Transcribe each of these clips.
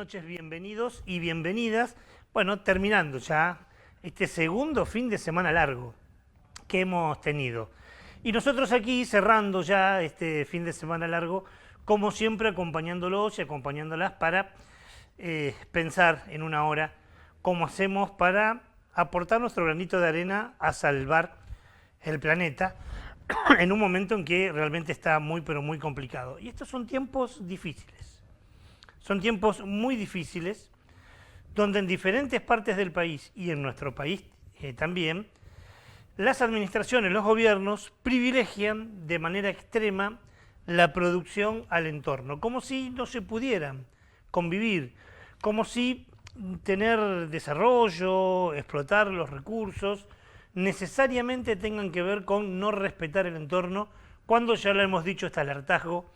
noches, bienvenidos y bienvenidas. Bueno, terminando ya este segundo fin de semana largo que hemos tenido. Y nosotros aquí cerrando ya este fin de semana largo, como siempre acompañándolos y acompañándolas para pensar en una hora cómo hacemos para aportar nuestro granito de arena a salvar el planeta en un momento en que realmente está muy pero muy complicado. Y estos son tiempos difíciles. Son tiempos muy difíciles donde en diferentes partes del país y en nuestro país también, las administraciones, los gobiernos privilegian de manera extrema la producción al entorno, como si no se pudieran convivir, como si tener desarrollo, explotar los recursos, necesariamente tengan que ver con no respetar el entorno, cuando ya lo hemos dicho hasta el hartazgo,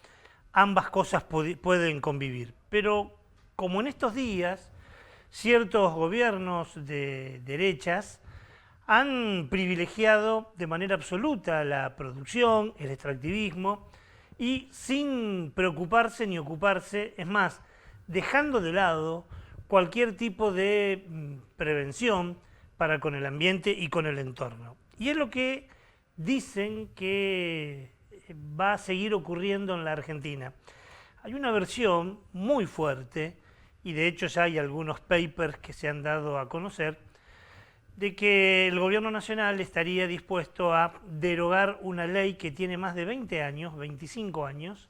ambas cosas pueden convivir. Pero como en estos días ciertos gobiernos de derechas han privilegiado de manera absoluta la producción, el extractivismo, y sin preocuparse ni ocuparse, es más, dejando de lado cualquier tipo de prevención para con el ambiente y con el entorno. Y es lo que dicen que va a seguir ocurriendo en la Argentina. Hay una versión muy fuerte, y de hecho ya hay algunos papers que se han dado a conocer, de que el gobierno nacional estaría dispuesto a derogar una ley que tiene más de 20 años, 25 años,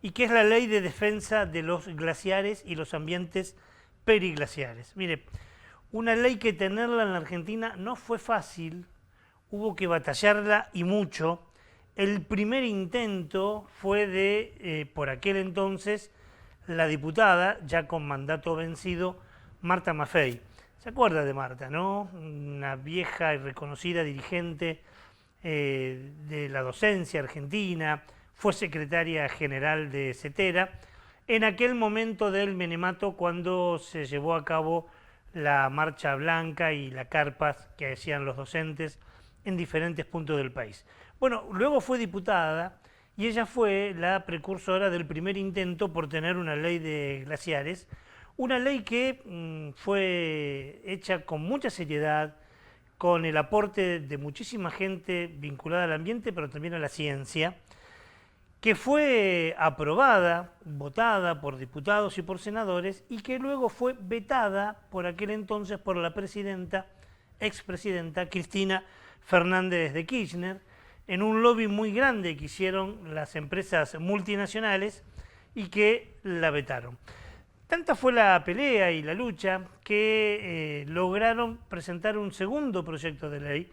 y que es la ley de defensa de los glaciares y los ambientes periglaciares. Mire, una ley que tenerla en la Argentina no fue fácil, hubo que batallarla y mucho. El primer intento fue de, por aquel entonces, la diputada, ya con mandato vencido, Marta Maffei. ¿Se acuerda de Marta, no? Una vieja y reconocida dirigente de la docencia argentina, fue secretaria general de CETERA, en aquel momento del menemato cuando se llevó a cabo la marcha blanca y la carpas que hacían los docentes en diferentes puntos del país. Bueno, luego fue diputada y ella fue la precursora del primer intento por tener una ley de glaciares, una ley que fue hecha con mucha seriedad, con el aporte de muchísima gente vinculada al ambiente, pero también a la ciencia, que fue aprobada, votada por diputados y por senadores, y que luego fue vetada por aquel entonces por la presidenta, expresidenta Cristina Fernández de Kirchner, en un lobby muy grande que hicieron las empresas multinacionales y que la vetaron. Tanta fue la pelea y la lucha que lograron presentar un segundo proyecto de ley.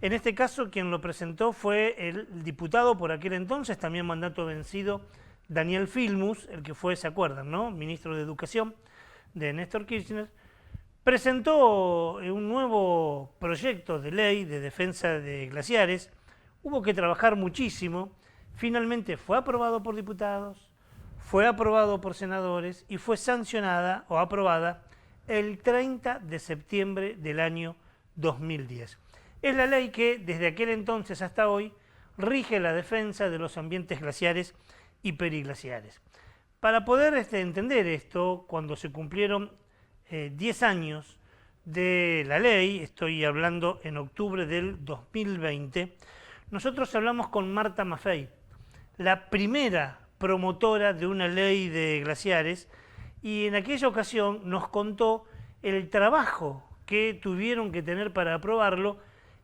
En este caso, quien lo presentó fue el diputado por aquel entonces, también mandato vencido, Daniel Filmus, el que fue, ¿se acuerdan, no? Ministro de Educación de Néstor Kirchner. Presentó un nuevo proyecto de ley de defensa de glaciares. Hubo que trabajar muchísimo. Finalmente fue aprobado por diputados, fue aprobado por senadores y fue sancionada o aprobada el 30 de septiembre del año 2010. Es la ley que desde aquel entonces hasta hoy rige la defensa de los ambientes glaciares y periglaciares. Para poder entender esto, cuando se cumplieron 10 años de la ley, estoy hablando en octubre del 2020, nosotros hablamos con Marta Maffei, la primera promotora de una ley de glaciares, y en aquella ocasión nos contó el trabajo que tuvieron que tener para aprobarlo.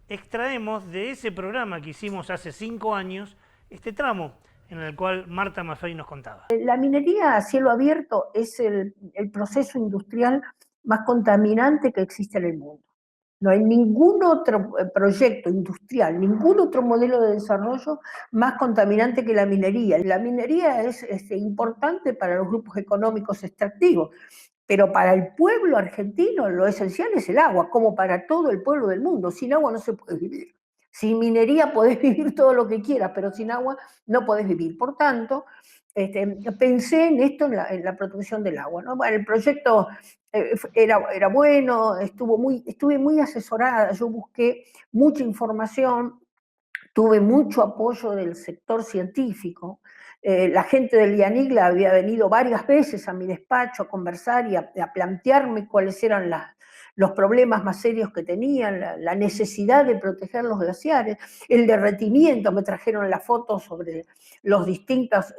Extraemos de ese programa que hicimos hace 5 años este tramo en el cual Marta Maffei nos contaba. La minería a cielo abierto es el proceso industrial más contaminante que existe en el mundo. No hay ningún otro proyecto industrial, ningún otro modelo de desarrollo más contaminante que la minería. La minería es importante para los grupos económicos extractivos, pero para el pueblo argentino lo esencial es el agua, como para todo el pueblo del mundo. Sin agua no se puede vivir. Sin minería podés vivir todo lo que quieras, pero sin agua no podés vivir. Por tanto, pensé en esto, en la protección del agua, ¿no? Bueno, el proyecto era bueno, estuve muy asesorada, yo busqué mucha información, tuve mucho apoyo del sector científico, La gente del IANICLA había venido varias veces a mi despacho a conversar y a plantearme cuáles eran los problemas más serios que tenían, la necesidad de proteger los glaciares, el derretimiento. Me trajeron las fotos sobre las distintas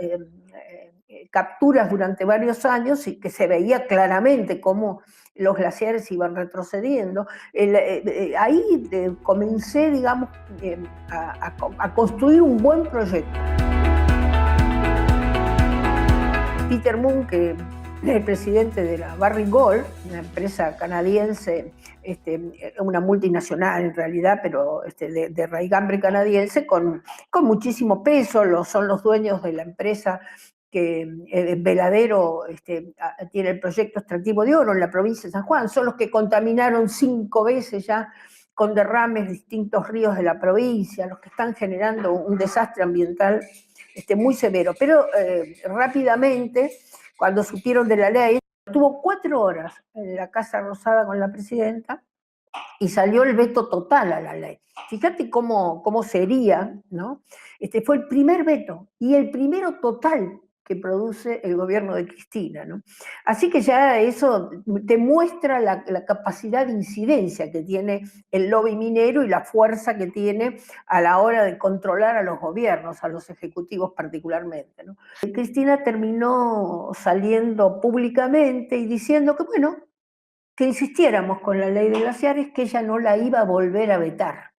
capturas durante varios años y que se veía claramente cómo los glaciares iban retrocediendo. Ahí comencé, digamos, a construir un buen proyecto. Peter Moon, que es el presidente de la Barrick Gold, una empresa canadiense, una multinacional en realidad, pero de raigambre canadiense, con muchísimo peso, son los dueños de la empresa que Veladero tiene el proyecto extractivo de oro en la provincia de San Juan, son los que contaminaron 5 veces ya con derrames distintos ríos de la provincia, los que están generando un desastre ambiental muy severo. Pero rápidamente, cuando supieron de la ley, estuvo 4 horas en la Casa Rosada con la presidenta y salió el veto total a la ley. Fíjate cómo sería, ¿no? Fue el primer veto y el primero total que produce el gobierno de Cristina, ¿no? Así que ya eso demuestra la capacidad de incidencia que tiene el lobby minero y la fuerza que tiene a la hora de controlar a los gobiernos, a los ejecutivos particularmente, ¿no? Cristina terminó saliendo públicamente y diciendo que, bueno, que insistiéramos con la ley de glaciares, que ella no la iba a volver a vetar.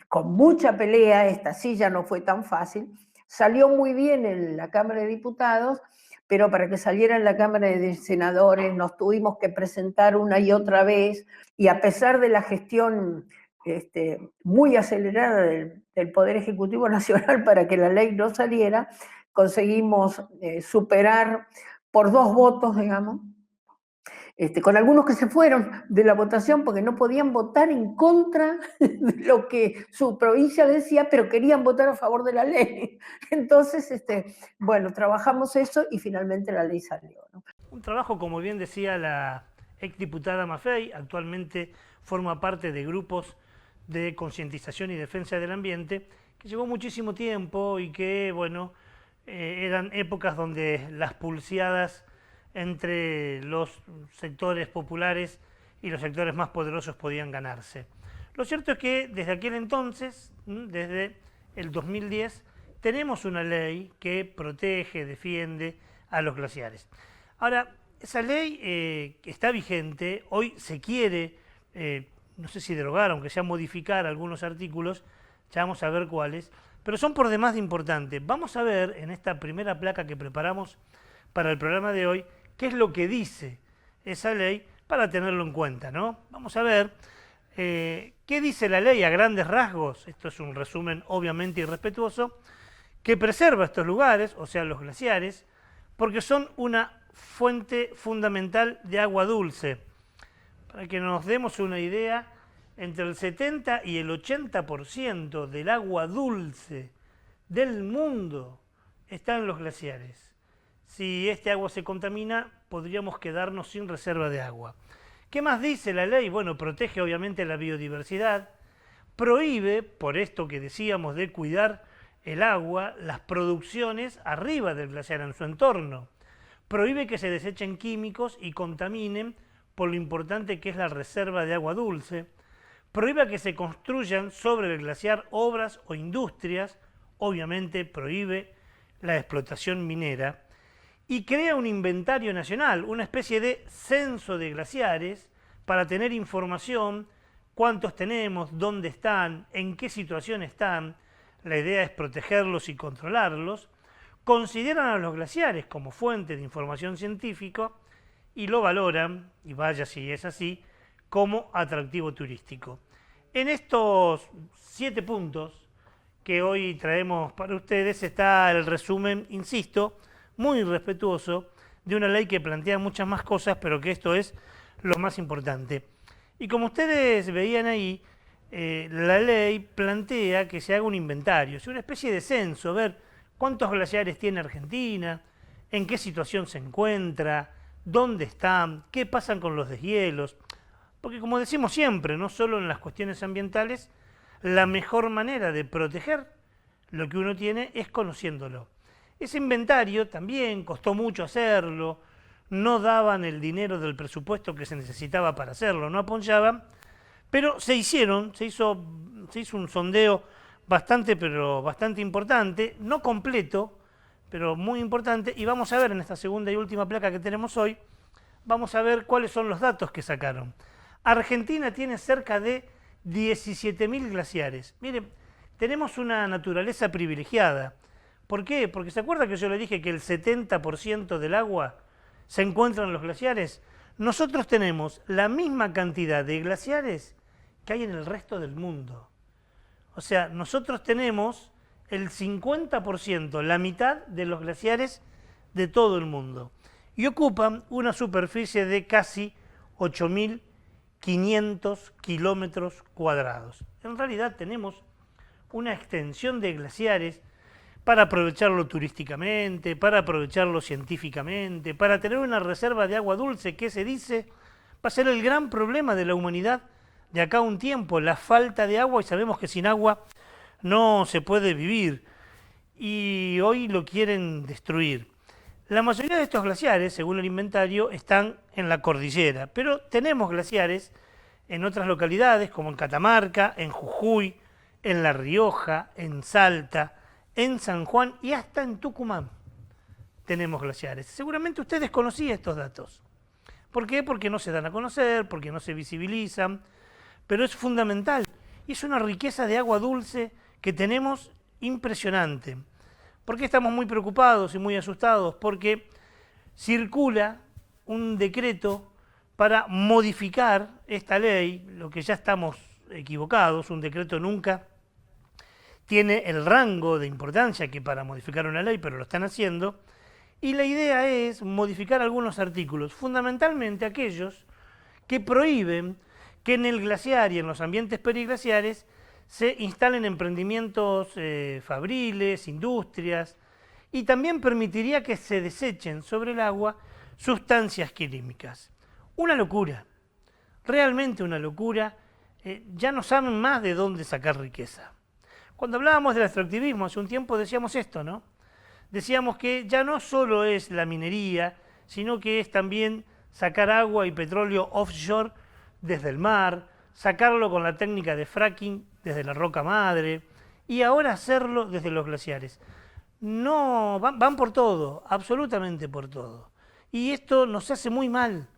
Con mucha pelea, esta sí ya no fue tan fácil. Salió muy bien en la Cámara de Diputados, pero para que saliera en la Cámara de Senadores nos tuvimos que presentar una y otra vez, y a pesar de la gestión muy acelerada del Poder Ejecutivo Nacional para que la ley no saliera, conseguimos superar por 2 votos, digamos, con algunos que se fueron de la votación porque no podían votar en contra de lo que su provincia decía, pero querían votar a favor de la ley. Entonces, bueno, trabajamos eso y finalmente la ley salió, ¿no? Un trabajo, como bien decía la exdiputada Maffei, actualmente forma parte de grupos de concientización y defensa del ambiente, que llevó muchísimo tiempo y que, bueno, eran épocas donde las pulseadas entre los sectores populares y los sectores más poderosos podían ganarse. Lo cierto es que desde aquel entonces, desde el 2010, tenemos una ley que protege, defiende a los glaciares. Ahora, esa ley está vigente, hoy se quiere, no sé si derogar, aunque sea modificar algunos artículos, ya vamos a ver cuáles, pero son por demás de importantes. Vamos a ver en esta primera placa que preparamos para el programa de hoy, qué es lo que dice esa ley para tenerlo en cuenta, ¿no? Vamos a ver qué dice la ley a grandes rasgos. Esto es un resumen obviamente irrespetuoso, que preserva estos lugares, o sea, los glaciares, porque son una fuente fundamental de agua dulce. Para que nos demos una idea, entre el 70 y el 80% del agua dulce del mundo está en los glaciares. Si este agua se contamina, podríamos quedarnos sin reserva de agua. ¿Qué más dice la ley? Bueno, protege obviamente la biodiversidad, prohíbe, por esto que decíamos de cuidar el agua, las producciones arriba del glaciar en su entorno. Prohíbe que se desechen químicos y contaminen por lo importante que es la reserva de agua dulce. Prohíbe que se construyan sobre el glaciar obras o industrias. Obviamente prohíbe la explotación minera. Y crea un inventario nacional, una especie de censo de glaciares para tener información, cuántos tenemos, dónde están, en qué situación están. La idea es protegerlos y controlarlos. Consideran a los glaciares como fuente de información científica y lo valoran, y vaya si es así, como atractivo turístico. En estos 7 puntos que hoy traemos para ustedes está el resumen, insisto, muy respetuoso, de una ley que plantea muchas más cosas, pero que esto es lo más importante. Y como ustedes veían ahí, la ley plantea que se haga un inventario, una especie de censo, ver cuántos glaciares tiene Argentina, en qué situación se encuentra, dónde están, qué pasan con los deshielos. Porque como decimos siempre, no solo en las cuestiones ambientales, la mejor manera de proteger lo que uno tiene es conociéndolo. Ese inventario también costó mucho hacerlo, no daban el dinero del presupuesto que se necesitaba para hacerlo, no apoyaban, pero se hizo un sondeo pero bastante importante, no completo, pero muy importante, y vamos a ver en esta segunda y última placa que tenemos hoy, vamos a ver cuáles son los datos que sacaron. Argentina tiene cerca de 17.000 glaciares. Miren, tenemos una naturaleza privilegiada. ¿Por qué? Porque ¿se acuerda que yo le dije que el 70% del agua se encuentra en los glaciares? Nosotros tenemos la misma cantidad de glaciares que hay en el resto del mundo. O sea, nosotros tenemos el 50%, la mitad de los glaciares de todo el mundo. Y ocupan una superficie de casi 8.500 kilómetros cuadrados. En realidad tenemos una extensión de glaciares para aprovecharlo turísticamente, para aprovecharlo científicamente, para tener una reserva de agua dulce que se dice va a ser el gran problema de la humanidad de acá a un tiempo, la falta de agua, y sabemos que sin agua no se puede vivir, y hoy lo quieren destruir. La mayoría de estos glaciares, según el inventario, están en la cordillera, pero tenemos glaciares en otras localidades, como en Catamarca, en Jujuy, en La Rioja, en Salta, en San Juan y hasta en Tucumán tenemos glaciares. Seguramente usted desconocía estos datos. ¿Por qué? Porque no se dan a conocer, porque no se visibilizan, pero es fundamental. Y es una riqueza de agua dulce que tenemos impresionante. ¿Por qué estamos muy preocupados y muy asustados? Porque circula un decreto para modificar esta ley, lo que ya estamos equivocados, un decreto nunca tiene el rango de importancia que para modificar una ley, pero lo están haciendo, y la idea es modificar algunos artículos, fundamentalmente aquellos que prohíben que en el glaciar y en los ambientes periglaciares se instalen emprendimientos fabriles, industrias, y también permitiría que se desechen sobre el agua sustancias químicas. Una locura, realmente una locura, ya no saben más de dónde sacar riqueza. Cuando hablábamos del extractivismo hace un tiempo decíamos esto, ¿no? Decíamos que ya no solo es la minería, sino que es también sacar agua y petróleo offshore desde el mar, sacarlo con la técnica de fracking desde la roca madre y ahora hacerlo desde los glaciares. No, van por todo, absolutamente por todo. Y esto nos hace muy mal.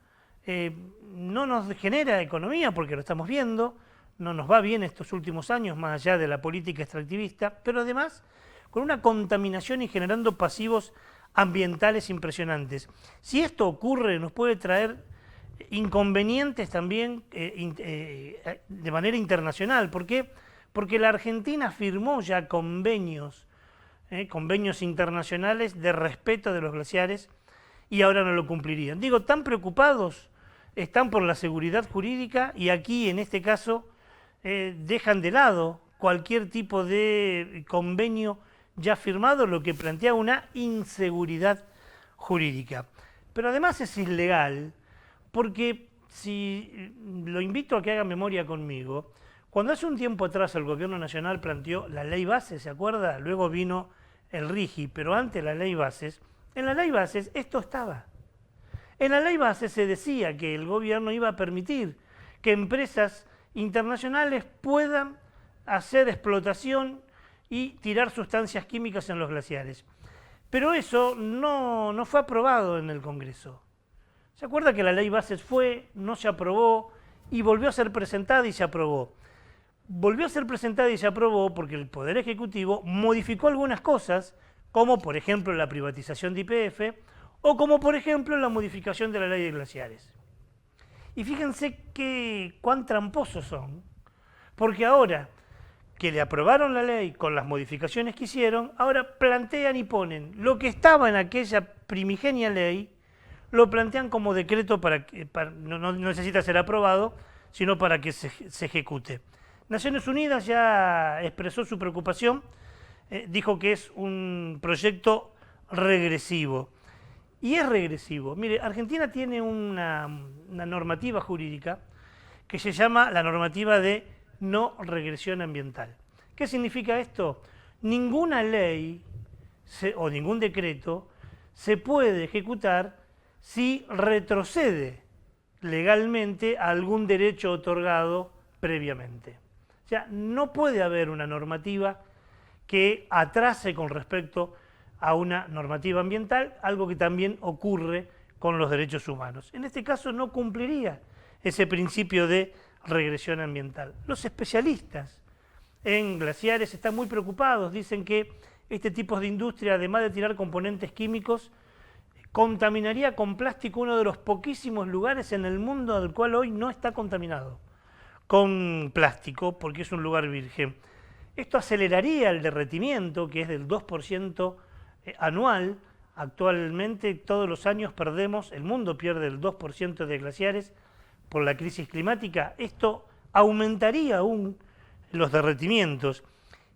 No nos genera economía porque lo estamos viendo, no nos va bien estos últimos años, más allá de la política extractivista, pero además con una contaminación y generando pasivos ambientales impresionantes. Si esto ocurre, nos puede traer inconvenientes también de manera internacional. ¿Por qué? Porque la Argentina firmó ya convenios internacionales de respeto de los glaciares y ahora no lo cumplirían. Digo, tan preocupados están por la seguridad jurídica y aquí, en este caso, dejan de lado cualquier tipo de convenio ya firmado, lo que plantea una inseguridad jurídica. Pero además es ilegal, porque si lo invito a que haga memoria conmigo, cuando hace un tiempo atrás el gobierno nacional planteó la ley base, ¿se acuerda? Luego vino el RIGI, pero antes la ley bases, en la ley bases esto estaba. En la ley base se decía que el gobierno iba a permitir que empresas internacionales puedan hacer explotación y tirar sustancias químicas en los glaciares. Pero eso no fue aprobado en el Congreso. ¿Se acuerda que la ley bases no se aprobó y volvió a ser presentada y se aprobó? Volvió a ser presentada y se aprobó porque el Poder Ejecutivo modificó algunas cosas, como por ejemplo la privatización de YPF o como por ejemplo la modificación de la ley de glaciares. Y fíjense cuán tramposos son, porque ahora que le aprobaron la ley con las modificaciones que hicieron, ahora plantean y ponen lo que estaba en aquella primigenia ley, lo plantean como decreto no necesita ser aprobado, sino para que se ejecute. Naciones Unidas ya expresó su preocupación, dijo que es un proyecto regresivo. Y es regresivo. Mire, Argentina tiene una normativa jurídica que se llama la normativa de no regresión ambiental. ¿Qué significa esto? Ninguna ley o ningún decreto se puede ejecutar si retrocede legalmente a algún derecho otorgado previamente. O sea, no puede haber una normativa que atrase con respecto a una normativa ambiental, algo que también ocurre con los derechos humanos. En este caso no cumpliría ese principio de regresión ambiental. Los especialistas en glaciares están muy preocupados, dicen que este tipo de industria, además de tirar componentes químicos, contaminaría con plástico uno de los poquísimos lugares en el mundo del cual hoy no está contaminado con plástico, porque es un lugar virgen. Esto aceleraría el derretimiento, que es del 2% anual. Actualmente, todos los años perdemos, el mundo pierde el 2% de glaciares por la crisis climática. Esto aumentaría aún los derretimientos.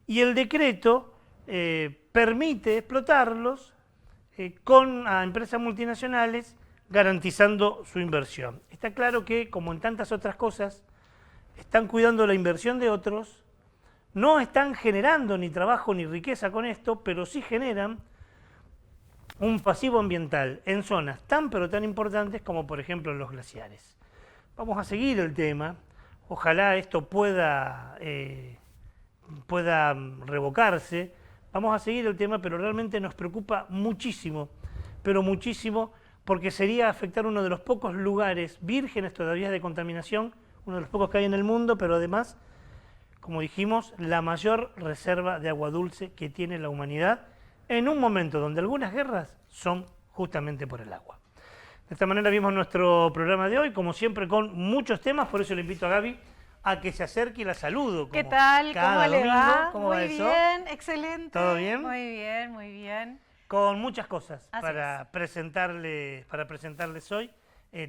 Y el decreto permite explotarlos a empresas multinacionales garantizando su inversión. Está claro que, como en tantas otras cosas, están cuidando la inversión de otros, no están generando ni trabajo ni riqueza con esto, pero sí generan un pasivo ambiental en zonas tan pero tan importantes como por ejemplo los glaciares. Vamos a seguir el tema, ojalá esto pueda revocarse, vamos a seguir el tema, pero realmente nos preocupa muchísimo, pero muchísimo, porque sería afectar uno de los pocos lugares vírgenes todavía de contaminación, uno de los pocos que hay en el mundo, pero además, como dijimos, la mayor reserva de agua dulce que tiene la humanidad en un momento donde algunas guerras son justamente por el agua. De esta manera vimos nuestro programa de hoy, como siempre con muchos temas, por eso le invito a Gaby a que se acerque y la saludo. ¿Qué tal? ¿Cómo le va? ¿Cómo va eso? Muy bien, excelente. ¿Todo bien? Muy bien, muy bien. Con muchas cosas Así para presentarles hoy.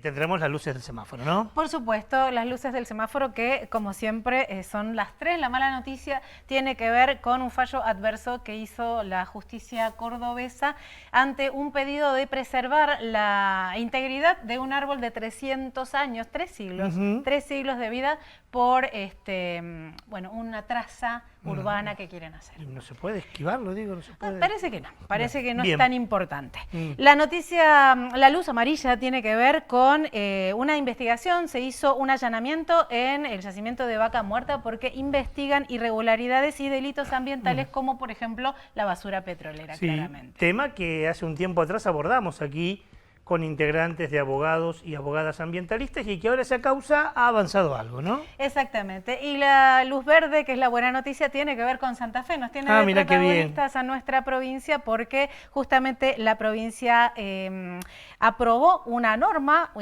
Tendremos las luces del semáforo, ¿no? Por supuesto, las luces del semáforo que, como siempre, son las 3. La mala noticia tiene que ver con un fallo adverso que hizo la justicia cordobesa ante un pedido de preservar la integridad de un árbol de 300 años, 3 siglos, 3 siglos de vida por una traza urbana que quieren hacer. No se puede esquivarlo, digo, no se puede. Parece que no, parece que no Bien. es tan importante. La noticia, la luz amarilla tiene que ver con una investigación. Se hizo un allanamiento en el yacimiento de Vaca Muerta porque investigan irregularidades y delitos ambientales como, por ejemplo, la basura petrolera, Sí, claramente. tema que hace un tiempo atrás abordamos aquí con integrantes de abogados y abogadas ambientalistas y que ahora esa causa ha avanzado algo, ¿no? Exactamente. Y la luz verde, que es la buena noticia, tiene que ver con Santa Fe. Nos tiene de mira qué bien. protagonistas a nuestra provincia porque justamente la provincia aprobó una norma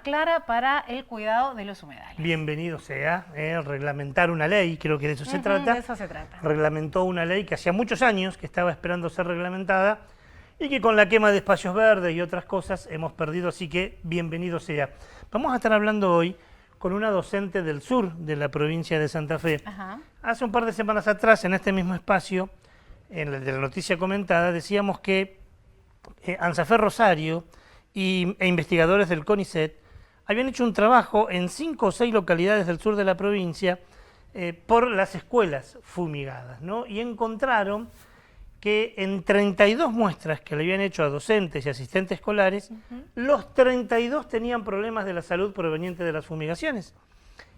clara para el cuidado de los humedales. Bienvenido sea, reglamentar una ley, creo que de eso se trata. De eso se trata. Reglamentó una ley que hacía muchos años que estaba esperando ser reglamentada y que con la quema de espacios verdes y otras cosas hemos perdido, así que bienvenido sea. Vamos a estar hablando hoy con una docente del sur de la provincia de Santa Fe. Ajá. Hace un par de semanas atrás, en este mismo espacio, en el de la noticia comentada, decíamos que ANSAFER Rosario e investigadores del CONICET habían hecho un trabajo en 5 o 6 localidades del sur de la provincia por las escuelas fumigadas, ¿no? Y encontraron que en 32 muestras que le habían hecho a docentes y asistentes escolares, los 32 tenían problemas de la salud provenientes de las fumigaciones.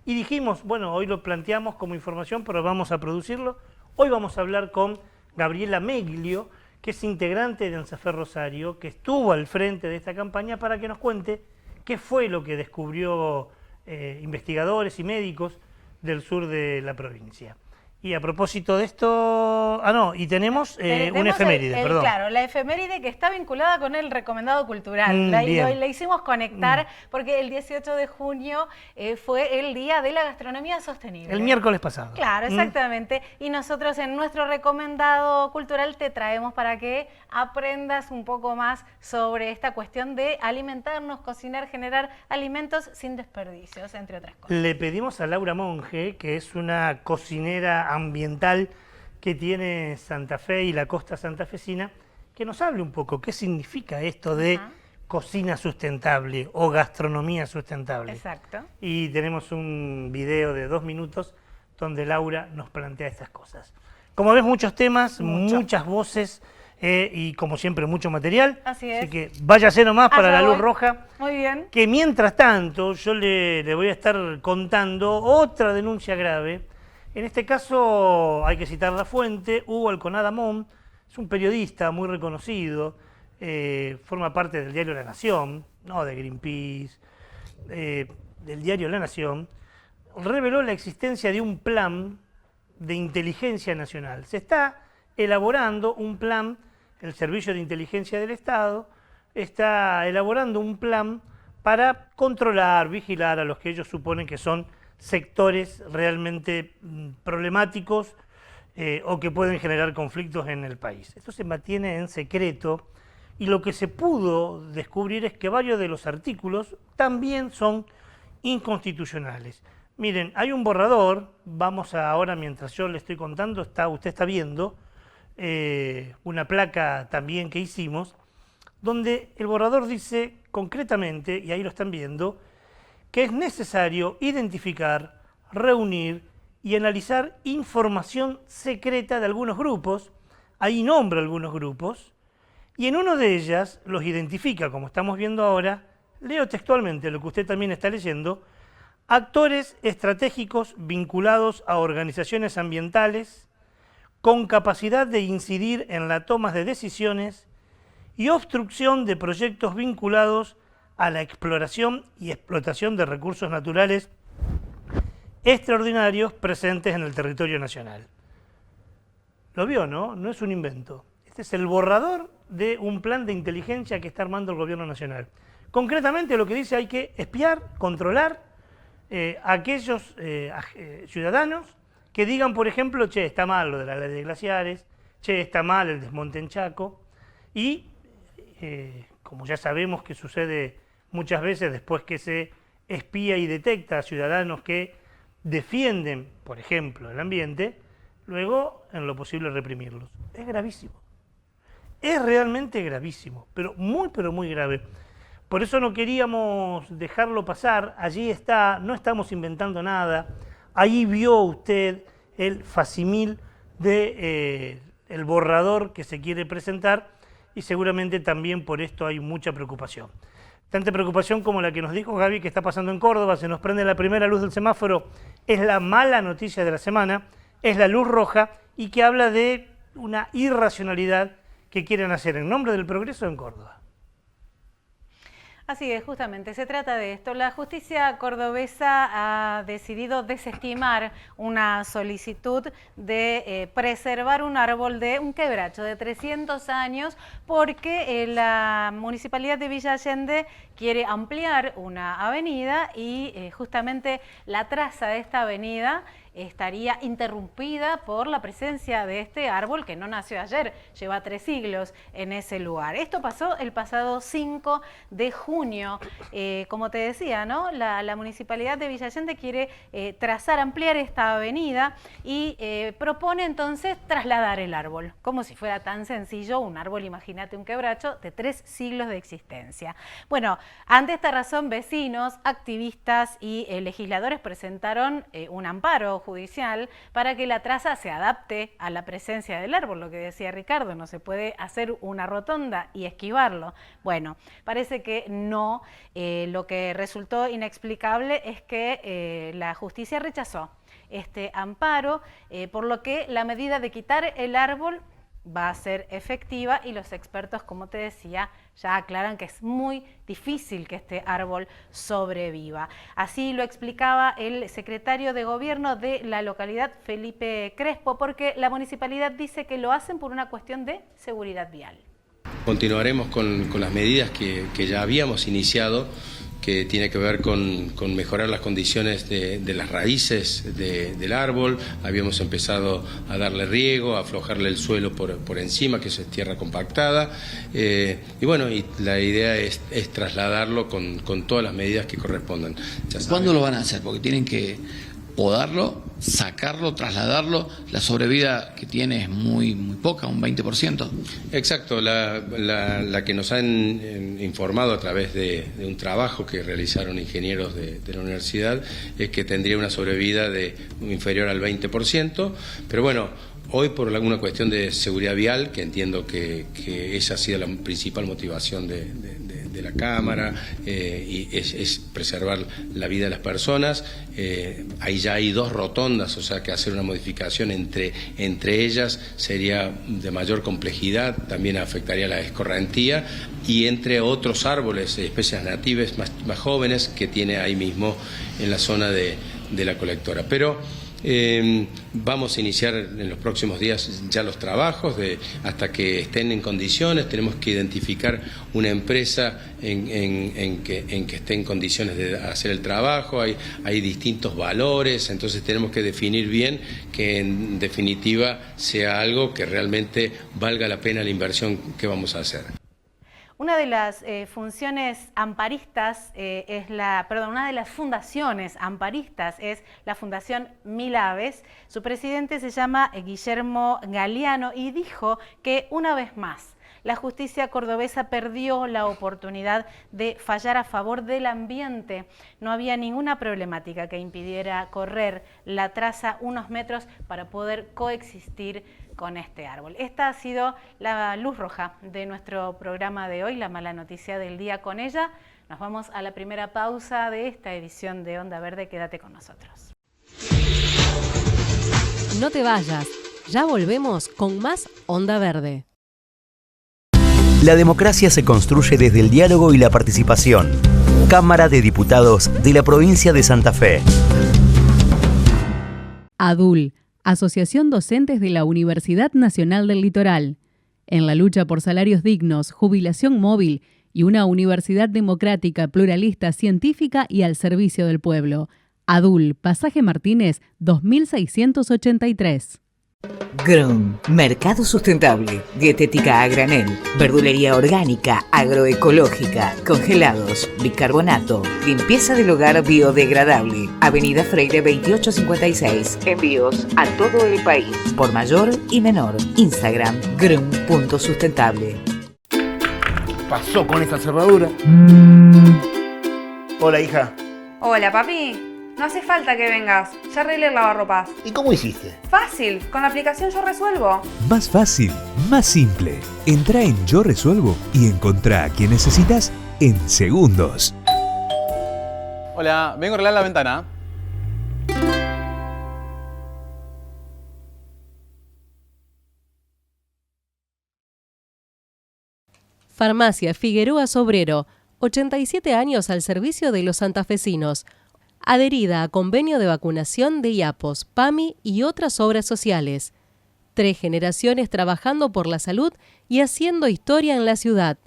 Y dijimos, bueno, hoy lo planteamos como información, pero vamos a producirlo. Hoy vamos a hablar con Gabriela Meglio, que es integrante de ANSAFER Rosario, que estuvo al frente de esta campaña para que nos cuente qué fue lo que descubrió investigadores y médicos del sur de la provincia. Y a propósito de esto, tenemos una efeméride, perdón. Claro, la efeméride que está vinculada con el recomendado cultural. La hicimos conectar porque el 18 de junio fue el Día de la Gastronomía Sostenible. El miércoles pasado. Claro, exactamente. Y nosotros en nuestro recomendado cultural te traemos para que aprendas un poco más sobre esta cuestión de alimentarnos, cocinar, generar alimentos sin desperdicios, entre otras cosas. Le pedimos a Laura Monge, que es una cocinera ambiental que tiene Santa Fe y la costa santafesina, que nos hable un poco qué significa esto de cocina sustentable o gastronomía sustentable. Exacto. Y tenemos un video de 2 minutos donde Laura nos plantea estas cosas. Como ves, muchos temas, muchas voces y como siempre mucho material. Así es. Así que váyase nomás para la luz roja. Muy bien. Que mientras tanto yo le voy a estar contando otra denuncia grave. En este caso hay que citar la fuente. Hugo Alconada Mon es un periodista muy reconocido, forma parte del diario La Nación, no de Greenpeace, del diario La Nación. Reveló la existencia de un plan de inteligencia nacional. Se está elaborando un plan, el Servicio de Inteligencia del Estado está elaborando un plan para controlar, vigilar a los que ellos suponen que son sectores realmente problemáticos o que pueden generar conflictos en el país. Esto se mantiene en secreto y lo que se pudo descubrir es que varios de los artículos también son inconstitucionales. Miren, hay un borrador, vamos ahora mientras yo le estoy contando, usted está viendo una placa también que hicimos, donde el borrador dice concretamente, y ahí lo están viendo, que es necesario identificar, reunir y analizar información secreta de algunos grupos, ahí nombra algunos grupos, y en uno de ellas los identifica, como estamos viendo ahora, leo textualmente lo que usted también está leyendo, actores estratégicos vinculados a organizaciones ambientales con capacidad de incidir en la toma de decisiones y obstrucción de proyectos vinculados a la exploración y explotación de recursos naturales extraordinarios presentes en el territorio nacional. Lo vio, ¿no? No es un invento. Este es el borrador de un plan de inteligencia que está armando el gobierno nacional. Concretamente lo que dice hay que espiar, controlar a aquellos ciudadanos que digan, por ejemplo, che, está mal lo de la ley de glaciares, che, está mal el desmonte en Chaco, y como ya sabemos que sucede muchas veces después que se espía y detecta a ciudadanos que defienden, por ejemplo, el ambiente, luego en lo posible reprimirlos. Es gravísimo. Es realmente gravísimo, pero muy grave. Por eso no queríamos dejarlo pasar, allí está, no estamos inventando nada, ahí vio usted el facsimil de el borrador que se quiere presentar y seguramente también por esto hay mucha preocupación. Tanta preocupación como la que nos dijo Gaby que está pasando en Córdoba, se nos prende la primera luz del semáforo, es la mala noticia de la semana, es la luz roja y que habla de una irracionalidad que quieren hacer en nombre del progreso en Córdoba. Así es, justamente, se trata de esto. La justicia cordobesa ha decidido desestimar una solicitud de preservar un árbol de un quebracho de 300 años porque la Municipalidad de Villa Allende quiere ampliar una avenida y justamente la traza de esta avenida estaría interrumpida por la presencia de este árbol que no nació ayer, lleva 3 siglos en ese lugar. Esto pasó el pasado 5 de junio. Como te decía, ¿no? La Municipalidad de Villa Allende quiere trazar, ampliar esta avenida y propone entonces trasladar el árbol, como si fuera tan sencillo un árbol, imagínate un quebracho de 3 siglos de existencia. Bueno, ante esta razón, vecinos, activistas y legisladores presentaron un amparo judicial para que la traza se adapte a la presencia del árbol, lo que decía Ricardo, no se puede hacer una rotonda y esquivarlo. Bueno, parece que no, lo que resultó inexplicable es que la justicia rechazó este amparo, por lo que la medida de quitar el árbol va a ser efectiva y los expertos, como te decía, ya aclaran que es muy difícil que este árbol sobreviva. Así lo explicaba el secretario de Gobierno de la localidad, Felipe Crespo, porque la municipalidad dice que lo hacen por una cuestión de seguridad vial. Continuaremos con las medidas que ya habíamos iniciado, que tiene que ver con mejorar las condiciones de las raíces del árbol. Habíamos empezado a darle riego, a aflojarle el suelo por encima, que eso es tierra compactada. Y bueno, y la idea es trasladarlo con todas las medidas que correspondan. ¿Cuándo lo van a hacer? Porque tienen que podarlo, sacarlo, trasladarlo. La sobrevida que tiene es muy poca, un 20%. Exacto, la que nos han informado a través de un trabajo que realizaron ingenieros de la universidad es que tendría una sobrevida de inferior al 20%, pero bueno, Hoy por alguna cuestión de seguridad vial, que entiendo que esa ha sido la principal motivación de la Cámara, y es preservar la vida de las personas. Ahí ya hay 2 rotondas, o sea que hacer una modificación entre ellas sería de mayor complejidad, también afectaría la escorrentía, y entre otros árboles, especies nativas más jóvenes que tiene ahí mismo en la zona de la colectora. Pero vamos a iniciar en los próximos días ya los trabajos, hasta que estén en condiciones. Tenemos que identificar una empresa en que esté en condiciones de hacer el trabajo. Hay distintos valores, entonces tenemos que definir bien que en definitiva sea algo que realmente valga la pena la inversión que vamos a hacer. Una de las fundaciones amparistas es la Fundación Mil Aves. Su presidente se llama Guillermo Galeano y dijo que una vez más la justicia cordobesa perdió la oportunidad de fallar a favor del ambiente. No había ninguna problemática que impidiera correr la traza unos metros para poder coexistir con este árbol. Esta ha sido la luz roja de nuestro programa de hoy, la mala noticia del día con ella. Nos vamos a la primera pausa de esta edición de Onda Verde. Quédate con nosotros. No te vayas, ya volvemos con más Onda Verde. La democracia se construye desde el diálogo y la participación. Cámara de Diputados de la provincia de Santa Fe. ADUL, Asociación Docentes de la Universidad Nacional del Litoral. En la lucha por salarios dignos, jubilación móvil y una universidad democrática, pluralista, científica y al servicio del pueblo. ADUL, Pasaje Martínez, 2683. GRUM, Mercado Sustentable, Dietética a granel, Verdulería orgánica, agroecológica, congelados, bicarbonato, limpieza del hogar biodegradable, Avenida Freire 2856, envíos a todo el país, por mayor y menor, Instagram, grum.sustentable. Pasó con esa cerradura. Hola, hija. Hola, papi. No hace falta que vengas, ya arreglé el lavarropas. ¿Y cómo hiciste? Fácil, con la aplicación Yo Resuelvo. Más fácil, más simple. Entrá en Yo Resuelvo y encontrá a quien necesitas en segundos. Hola, vengo a arreglar la ventana. Farmacia Figueroa Sobrero, 87 años al servicio de los santafesinos. Adherida a convenio de vacunación de IAPOS, PAMI y otras obras sociales. 3 generaciones trabajando por la salud y haciendo historia en la ciudad.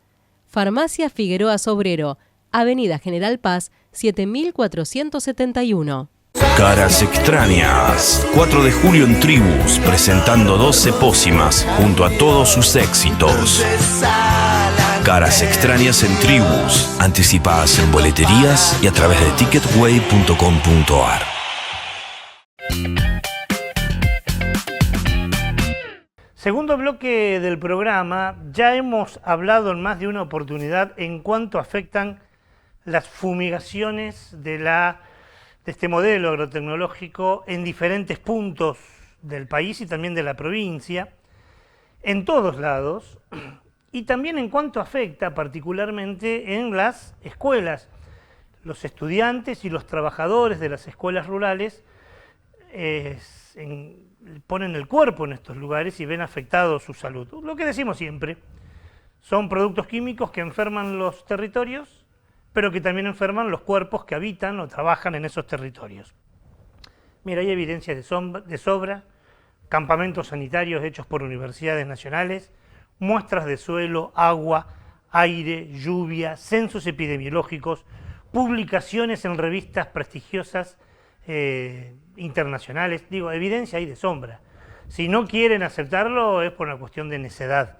Farmacia Figueroa Sobrero, Avenida General Paz, 7471. Caras extrañas. 4 de julio en Tribus, presentando 12 pócimas junto a todos sus éxitos. Caras extrañas en Tribus. Anticipadas en boleterías y a través de ticketway.com.ar. Segundo bloque del programa. Ya hemos hablado en más de una oportunidad en cuanto afectan las fumigaciones de este modelo agrotecnológico en diferentes puntos del país y también de la provincia, en todos lados. Y también en cuanto afecta particularmente en las escuelas. Los estudiantes y los trabajadores de las escuelas rurales ponen el cuerpo en estos lugares y ven afectado su salud. Lo que decimos siempre, son productos químicos que enferman los territorios, pero que también enferman los cuerpos que habitan o trabajan en esos territorios. Mira, hay evidencia de sobra, campamentos sanitarios hechos por universidades nacionales, muestras de suelo, agua, aire, lluvia, censos epidemiológicos, publicaciones en revistas prestigiosas internacionales. Digo, evidencia hay de sombra. Si no quieren aceptarlo es por una cuestión de necedad,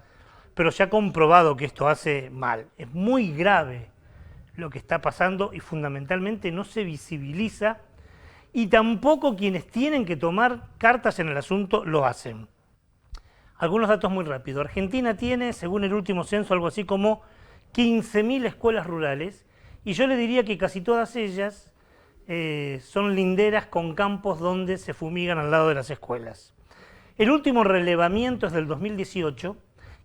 pero se ha comprobado que esto hace mal. Es muy grave lo que está pasando y fundamentalmente no se visibiliza y tampoco quienes tienen que tomar cartas en el asunto lo hacen. Algunos datos muy rápidos. Argentina tiene, según el último censo, algo así como 15.000 escuelas rurales y yo le diría que casi todas ellas son linderas con campos donde se fumigan al lado de las escuelas. El último relevamiento es del 2018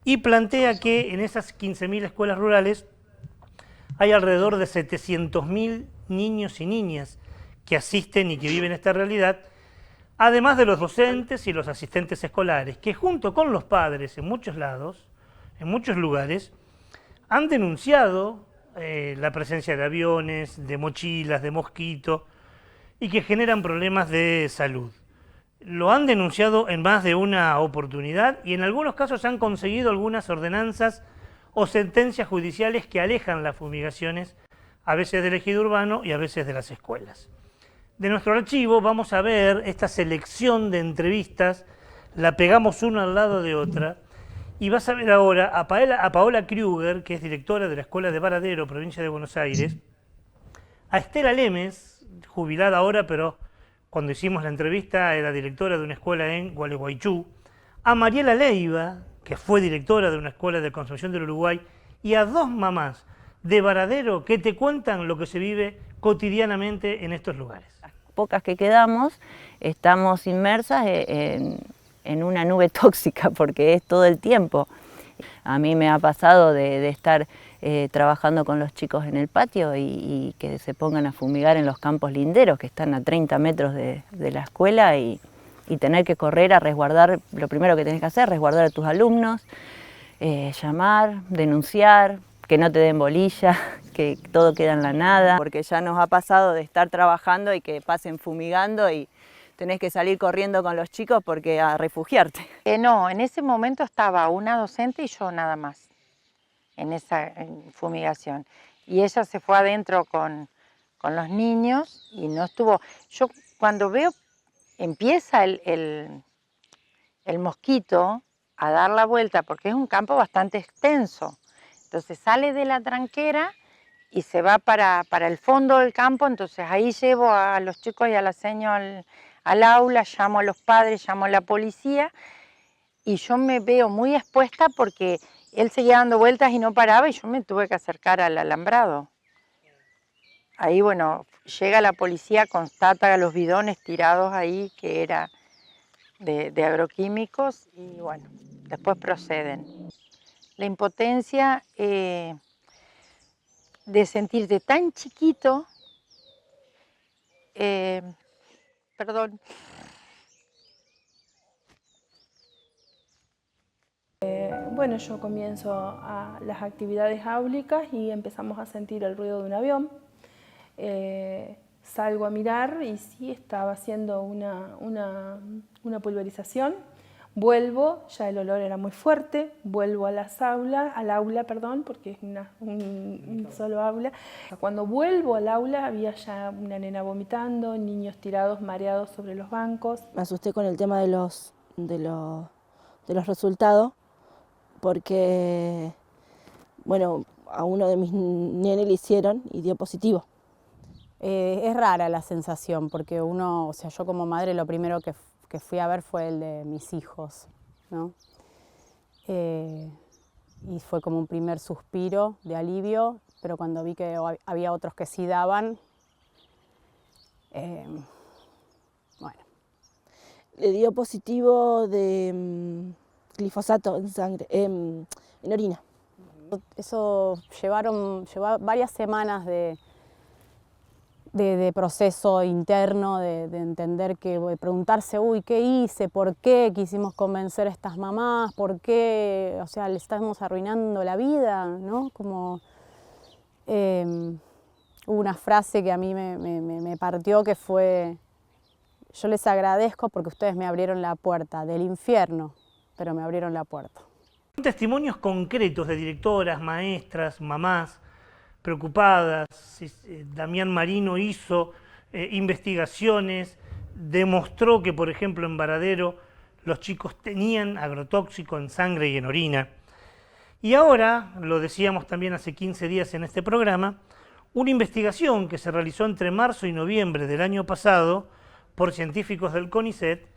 y plantea que en esas 15.000 escuelas rurales hay alrededor de 700.000 niños y niñas que asisten y que viven esta realidad, además de los docentes y los asistentes escolares, que junto con los padres en muchos lados, en muchos lugares, han denunciado la presencia de aviones, de mochilas, de mosquitos, y que generan problemas de salud. Lo han denunciado en más de una oportunidad y en algunos casos han conseguido algunas ordenanzas o sentencias judiciales que alejan las fumigaciones, a veces del ejido urbano y a veces de las escuelas. De nuestro archivo vamos a ver esta selección de entrevistas, la pegamos una al lado de otra, y vas a ver ahora a Paola Kruger, que es directora de la Escuela de Varadero, provincia de Buenos Aires, a Estela Lemes, jubilada ahora, pero cuando hicimos la entrevista era directora de una escuela en Gualeguaychú, a Mariela Leiva, que fue directora de una escuela de Concepción del Uruguay, y a dos mamás de Varadero que te cuentan lo que se vive cotidianamente en estos lugares. Pocas que quedamos, estamos inmersas en una nube tóxica porque es todo el tiempo. A mí me ha pasado de estar trabajando con los chicos en el patio y que se pongan a fumigar en los campos linderos que están a 30 metros de la escuela y tener que correr a resguardar. Lo primero que tenés que hacer es resguardar a tus alumnos, llamar, denunciar, que no te den bolilla, que todo queda en la nada, porque ya nos ha pasado de estar trabajando y que pasen fumigando y tenés que salir corriendo con los chicos porque a refugiarte. No, en ese momento estaba una docente y yo nada más en esa fumigación. Y ella se fue adentro con los niños y no estuvo... Yo cuando veo, empieza el mosquito a dar la vuelta, porque es un campo bastante extenso. Entonces sale de la tranquera y se va para el fondo del campo, entonces ahí llevo a los chicos y a la señora al aula, llamo a los padres, llamo a la policía y yo me veo muy expuesta porque él seguía dando vueltas y no paraba y yo me tuve que acercar al alambrado. Ahí, bueno, llega la policía, constata los bidones tirados ahí que era de agroquímicos y bueno, después proceden. La impotencia de sentirte tan chiquito, perdón. Bueno, yo comienzo a las actividades áulicas y empezamos a sentir el ruido de un avión. Salgo a mirar y sí, estaba haciendo una pulverización. Vuelvo, ya el olor era muy fuerte, vuelvo al aula, porque es un solo aula. Cuando vuelvo al aula había ya una nena vomitando, niños tirados, mareados sobre los bancos. Me asusté con el tema de los resultados, porque bueno, a uno de mis nenes le hicieron y dio positivo. Es rara la sensación, porque uno, o sea, yo como madre lo primero que fui a ver fue el de mis hijos, ¿no? Y fue como un primer suspiro de alivio, pero cuando vi que había otros que sí daban, bueno. Le dio positivo de glifosato en sangre, en orina. Eso llevó varias semanas de proceso interno, de entender de preguntarse, uy, ¿qué hice? ¿Por qué quisimos convencer a estas mamás? ¿Por qué? O sea, le estamos arruinando la vida, ¿no? Como hubo una frase que a mí me partió, que fue: yo les agradezco porque ustedes me abrieron la puerta del infierno, pero me abrieron la puerta. Testimonios concretos de directoras, maestras, mamás preocupadas. Damián Marino hizo investigaciones, demostró que, por ejemplo, en Varadero los chicos tenían agrotóxico en sangre y en orina. Y ahora, lo decíamos también hace 15 días en este programa, una investigación que se realizó entre marzo y noviembre del año pasado por científicos del CONICET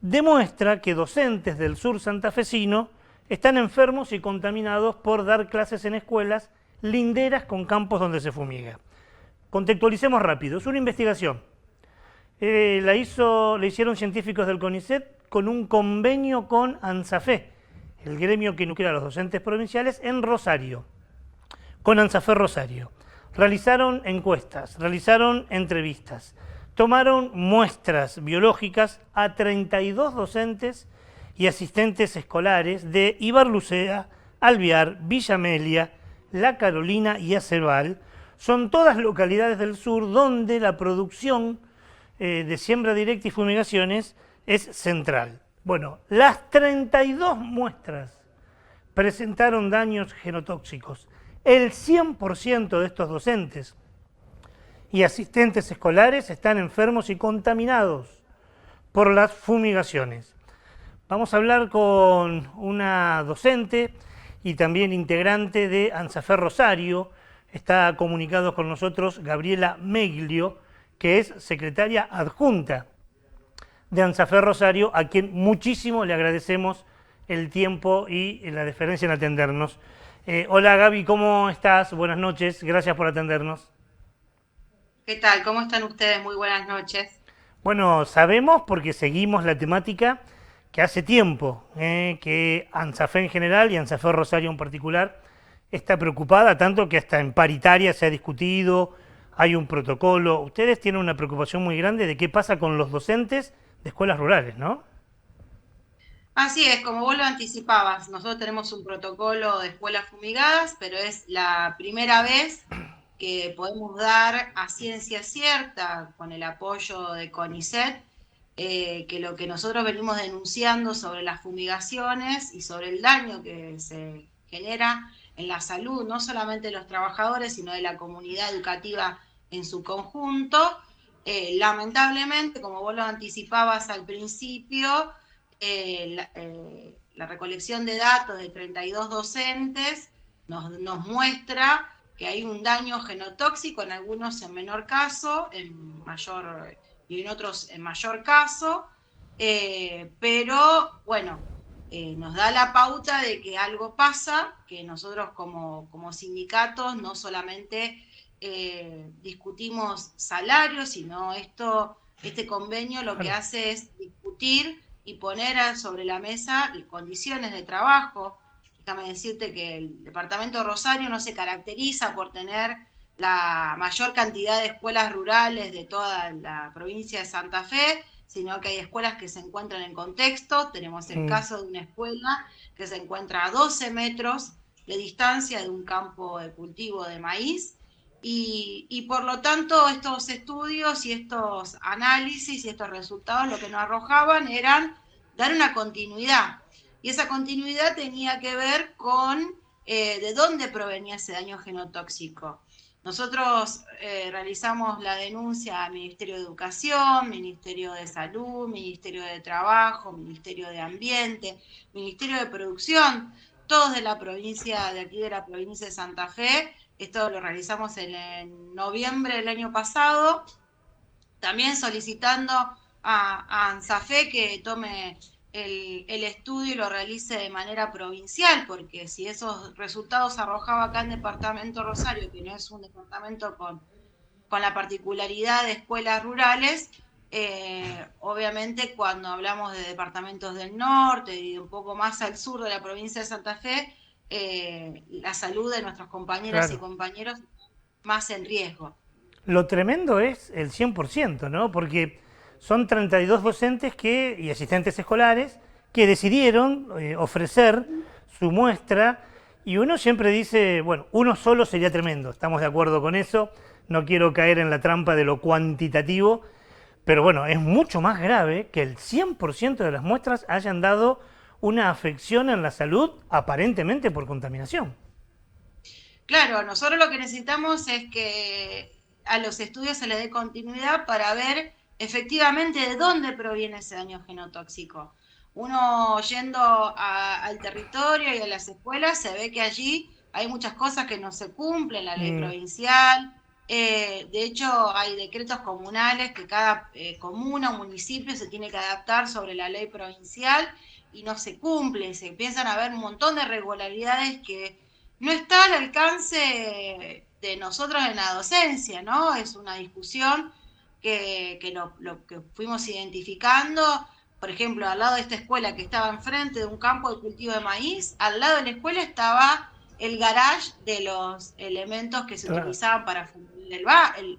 demuestra que docentes del sur santafesino están enfermos y contaminados por dar clases en escuelas linderas con campos donde se fumiga. Contextualicemos rápido, es una investigación La hicieron científicos del CONICET con un convenio con ANSAFE, el gremio que nuclea a los docentes provinciales en Rosario, con ANSAFE Rosario. Realizaron encuestas, realizaron entrevistas, tomaron muestras biológicas a 32 docentes y asistentes escolares de Ibarlucea, Alvear, Villa Amelia, La Carolina y Aceval. Son todas localidades del sur donde la producción de siembra directa y fumigaciones es central. Bueno, las 32 muestras presentaron daños genotóxicos. El 100% de estos docentes y asistentes escolares están enfermos y contaminados por las fumigaciones. Vamos a hablar con una docente y también integrante de ANSAFE Rosario. Está comunicado con nosotros Gabriela Meglio, que es secretaria adjunta de ANSAFE Rosario, a quien muchísimo le agradecemos el tiempo y la deferencia en atendernos. Hola Gaby, ¿cómo estás? Buenas noches, gracias por atendernos. ¿Qué tal? ¿Cómo están ustedes? Muy buenas noches. Bueno, sabemos porque seguimos la temática que hace tiempo que ANSAFE en general y ANSAFE Rosario en particular está preocupada, tanto que hasta en paritaria se ha discutido, hay un protocolo. Ustedes tienen una preocupación muy grande de qué pasa con los docentes de escuelas rurales, ¿no? Así es, como vos lo anticipabas, nosotros tenemos un protocolo de escuelas fumigadas, pero es la primera vez que podemos dar a ciencia cierta, con el apoyo de CONICET, que lo que nosotros venimos denunciando sobre las fumigaciones y sobre el daño que se genera en la salud, no solamente de los trabajadores, sino de la comunidad educativa en su conjunto. Lamentablemente, como vos lo anticipabas al principio, la recolección de datos de 32 docentes nos muestra que hay un daño genotóxico, en algunos en menor caso, y en otros en mayor caso, pero bueno, nos da la pauta de que algo pasa, que nosotros como sindicatos no solamente discutimos salarios, sino este convenio lo que hace es discutir y poner sobre la mesa condiciones de trabajo. Déjame decirte que el departamento de Rosario no se caracteriza por tener la mayor cantidad de escuelas rurales de toda la provincia de Santa Fe, sino que hay escuelas que se encuentran en contexto. Tenemos el caso de una escuela que se encuentra a 12 metros de distancia de un campo de cultivo de maíz, y por lo tanto estos estudios y estos análisis y estos resultados lo que nos arrojaban eran dar una continuidad, y esa continuidad tenía que ver con de dónde provenía ese daño genotóxico. Nosotros realizamos la denuncia al Ministerio de Educación, Ministerio de Salud, Ministerio de Trabajo, Ministerio de Ambiente, Ministerio de Producción, todos de la provincia, de aquí de la provincia de Santa Fe. Esto lo realizamos en noviembre del año pasado, también solicitando a ANSAFE que tome el estudio y lo realice de manera provincial, porque si esos resultados arrojaba acá en Departamento Rosario, que no es un departamento con la particularidad de escuelas rurales, obviamente cuando hablamos de departamentos del norte y un poco más al sur de la provincia de Santa Fe, la salud de nuestras compañeras y compañeros más en riesgo. Lo tremendo es el 100%, ¿no? Porque son 32 docentes y asistentes escolares que decidieron ofrecer su muestra, y uno siempre dice, bueno, uno solo sería tremendo, estamos de acuerdo con eso, no quiero caer en la trampa de lo cuantitativo, pero bueno, es mucho más grave que el 100% de las muestras hayan dado una afección en la salud, aparentemente por contaminación. Claro, nosotros lo que necesitamos es que a los estudios se les dé continuidad para ver efectivamente de dónde proviene ese daño genotóxico. Uno yendo al territorio y a las escuelas se ve que allí hay muchas cosas que no se cumplen, la ley provincial. De hecho, hay decretos comunales que cada comuna o municipio se tiene que adaptar sobre la ley provincial y no se cumple. Se empiezan a ver un montón de irregularidades que no está al alcance de nosotros en la docencia, ¿no? Es una discusión que lo que fuimos identificando. Por ejemplo, al lado de esta escuela que estaba enfrente de un campo de cultivo de maíz, al lado de la escuela estaba el garage de los elementos que se utilizaban para fundir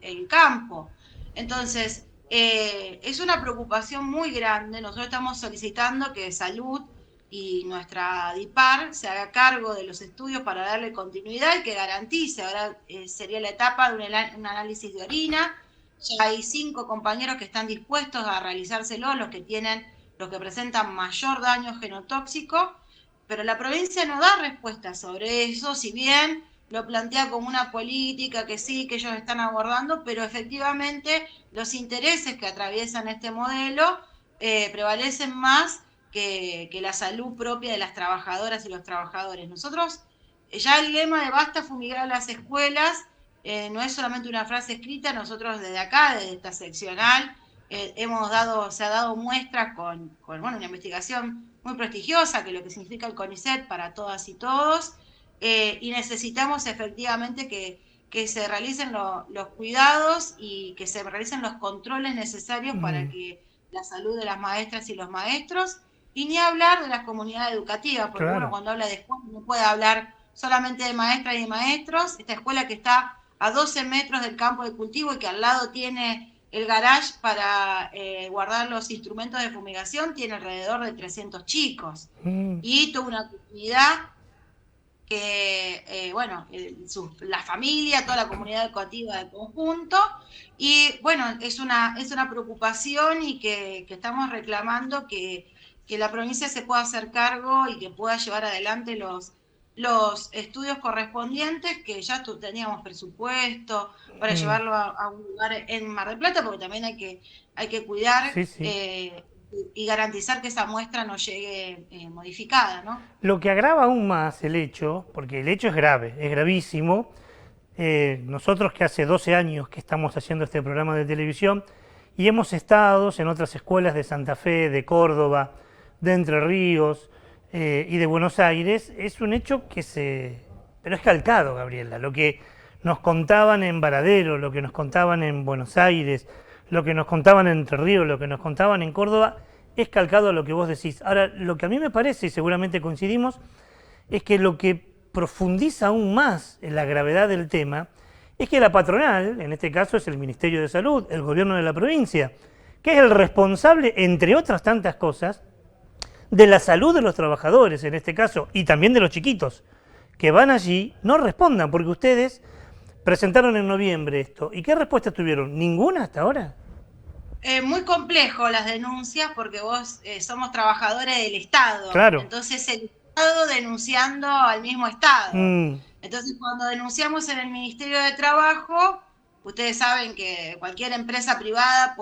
el campo. Entonces, es una preocupación muy grande. Nosotros estamos solicitando que Salud y nuestra DIPAR se haga cargo de los estudios para darle continuidad y que garantice. Ahora sería la etapa de un análisis de orina. Ya hay 5 compañeros que están dispuestos a realizárselo, los que presentan mayor daño genotóxico, pero la provincia no da respuesta sobre eso, si bien lo plantea como una política que sí, que ellos están abordando, pero efectivamente los intereses que atraviesan este modelo prevalecen más que la salud propia de las trabajadoras y los trabajadores. Nosotros, ya el lema de basta fumigar a las escuelas, no es solamente una frase escrita. Nosotros desde acá, desde esta seccional, se ha dado muestras con una investigación muy prestigiosa, que es lo que significa el CONICET para todas y todos, y necesitamos efectivamente que se realicen los cuidados y que se realicen los controles necesarios para que la salud de las maestras y los maestros, y ni hablar de las comunidades educativas, porque uno cuando habla de escuela no puede hablar solamente de maestras y de maestros. Esta escuela que está a 12 metros del campo de cultivo y que al lado tiene el garage para guardar los instrumentos de fumigación, tiene alrededor de 300 chicos. Y toda una comunidad que, la familia, toda la comunidad educativa del conjunto. Y bueno, es una preocupación y que estamos reclamando que la provincia se pueda hacer cargo y que pueda llevar adelante los estudios correspondientes, que ya teníamos presupuesto para llevarlo a un lugar en Mar del Plata, porque también hay que cuidar y garantizar que esa muestra no llegue modificada, ¿no? Lo que agrava aún más el hecho, porque el hecho es grave, es gravísimo. Nosotros que hace 12 años que estamos haciendo este programa de televisión y hemos estado en otras escuelas de Santa Fe, de Córdoba, de Entre Ríos, y de Buenos Aires, es un hecho pero es calcado, Gabriela. Lo que nos contaban en Varadero, lo que nos contaban en Buenos Aires, lo que nos contaban en Entre Ríos, lo que nos contaban en Córdoba, es calcado a lo que vos decís. Ahora, lo que a mí me parece, y seguramente coincidimos, es que lo que profundiza aún más en la gravedad del tema es que la patronal, en este caso es el Ministerio de Salud, el gobierno de la provincia, que es el responsable, entre otras tantas cosas, de la salud de los trabajadores, en este caso, y también de los chiquitos, que van allí, no respondan, porque ustedes presentaron en noviembre esto. ¿Y qué respuesta tuvieron? ¿Ninguna hasta ahora? Muy complejo las denuncias, porque vos somos trabajadores del Estado. Claro. Entonces el Estado denunciando al mismo Estado. Entonces cuando denunciamos en el Ministerio de Trabajo, ustedes saben que cualquier empresa privada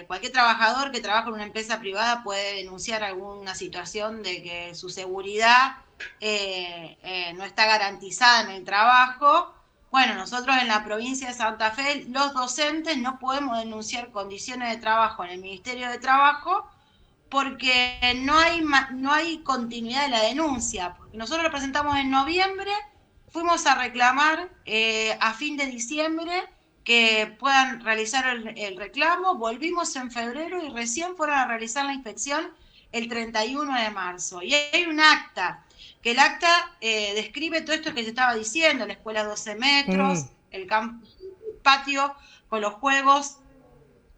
cualquier trabajador que trabaja en una empresa privada puede denunciar alguna situación de que su seguridad no está garantizada en el trabajo. Bueno, nosotros en la provincia de Santa Fe, los docentes no podemos denunciar condiciones de trabajo en el Ministerio de Trabajo porque no hay continuidad de la denuncia. Porque nosotros lo presentamos en noviembre, fuimos a reclamar a fin de diciembre que puedan realizar el reclamo, volvimos en febrero y recién fueron a realizar la inspección el 31 de marzo. Y hay un acta, que el acta describe todo esto que se estaba diciendo, la escuela 12 metros, el patio con los juegos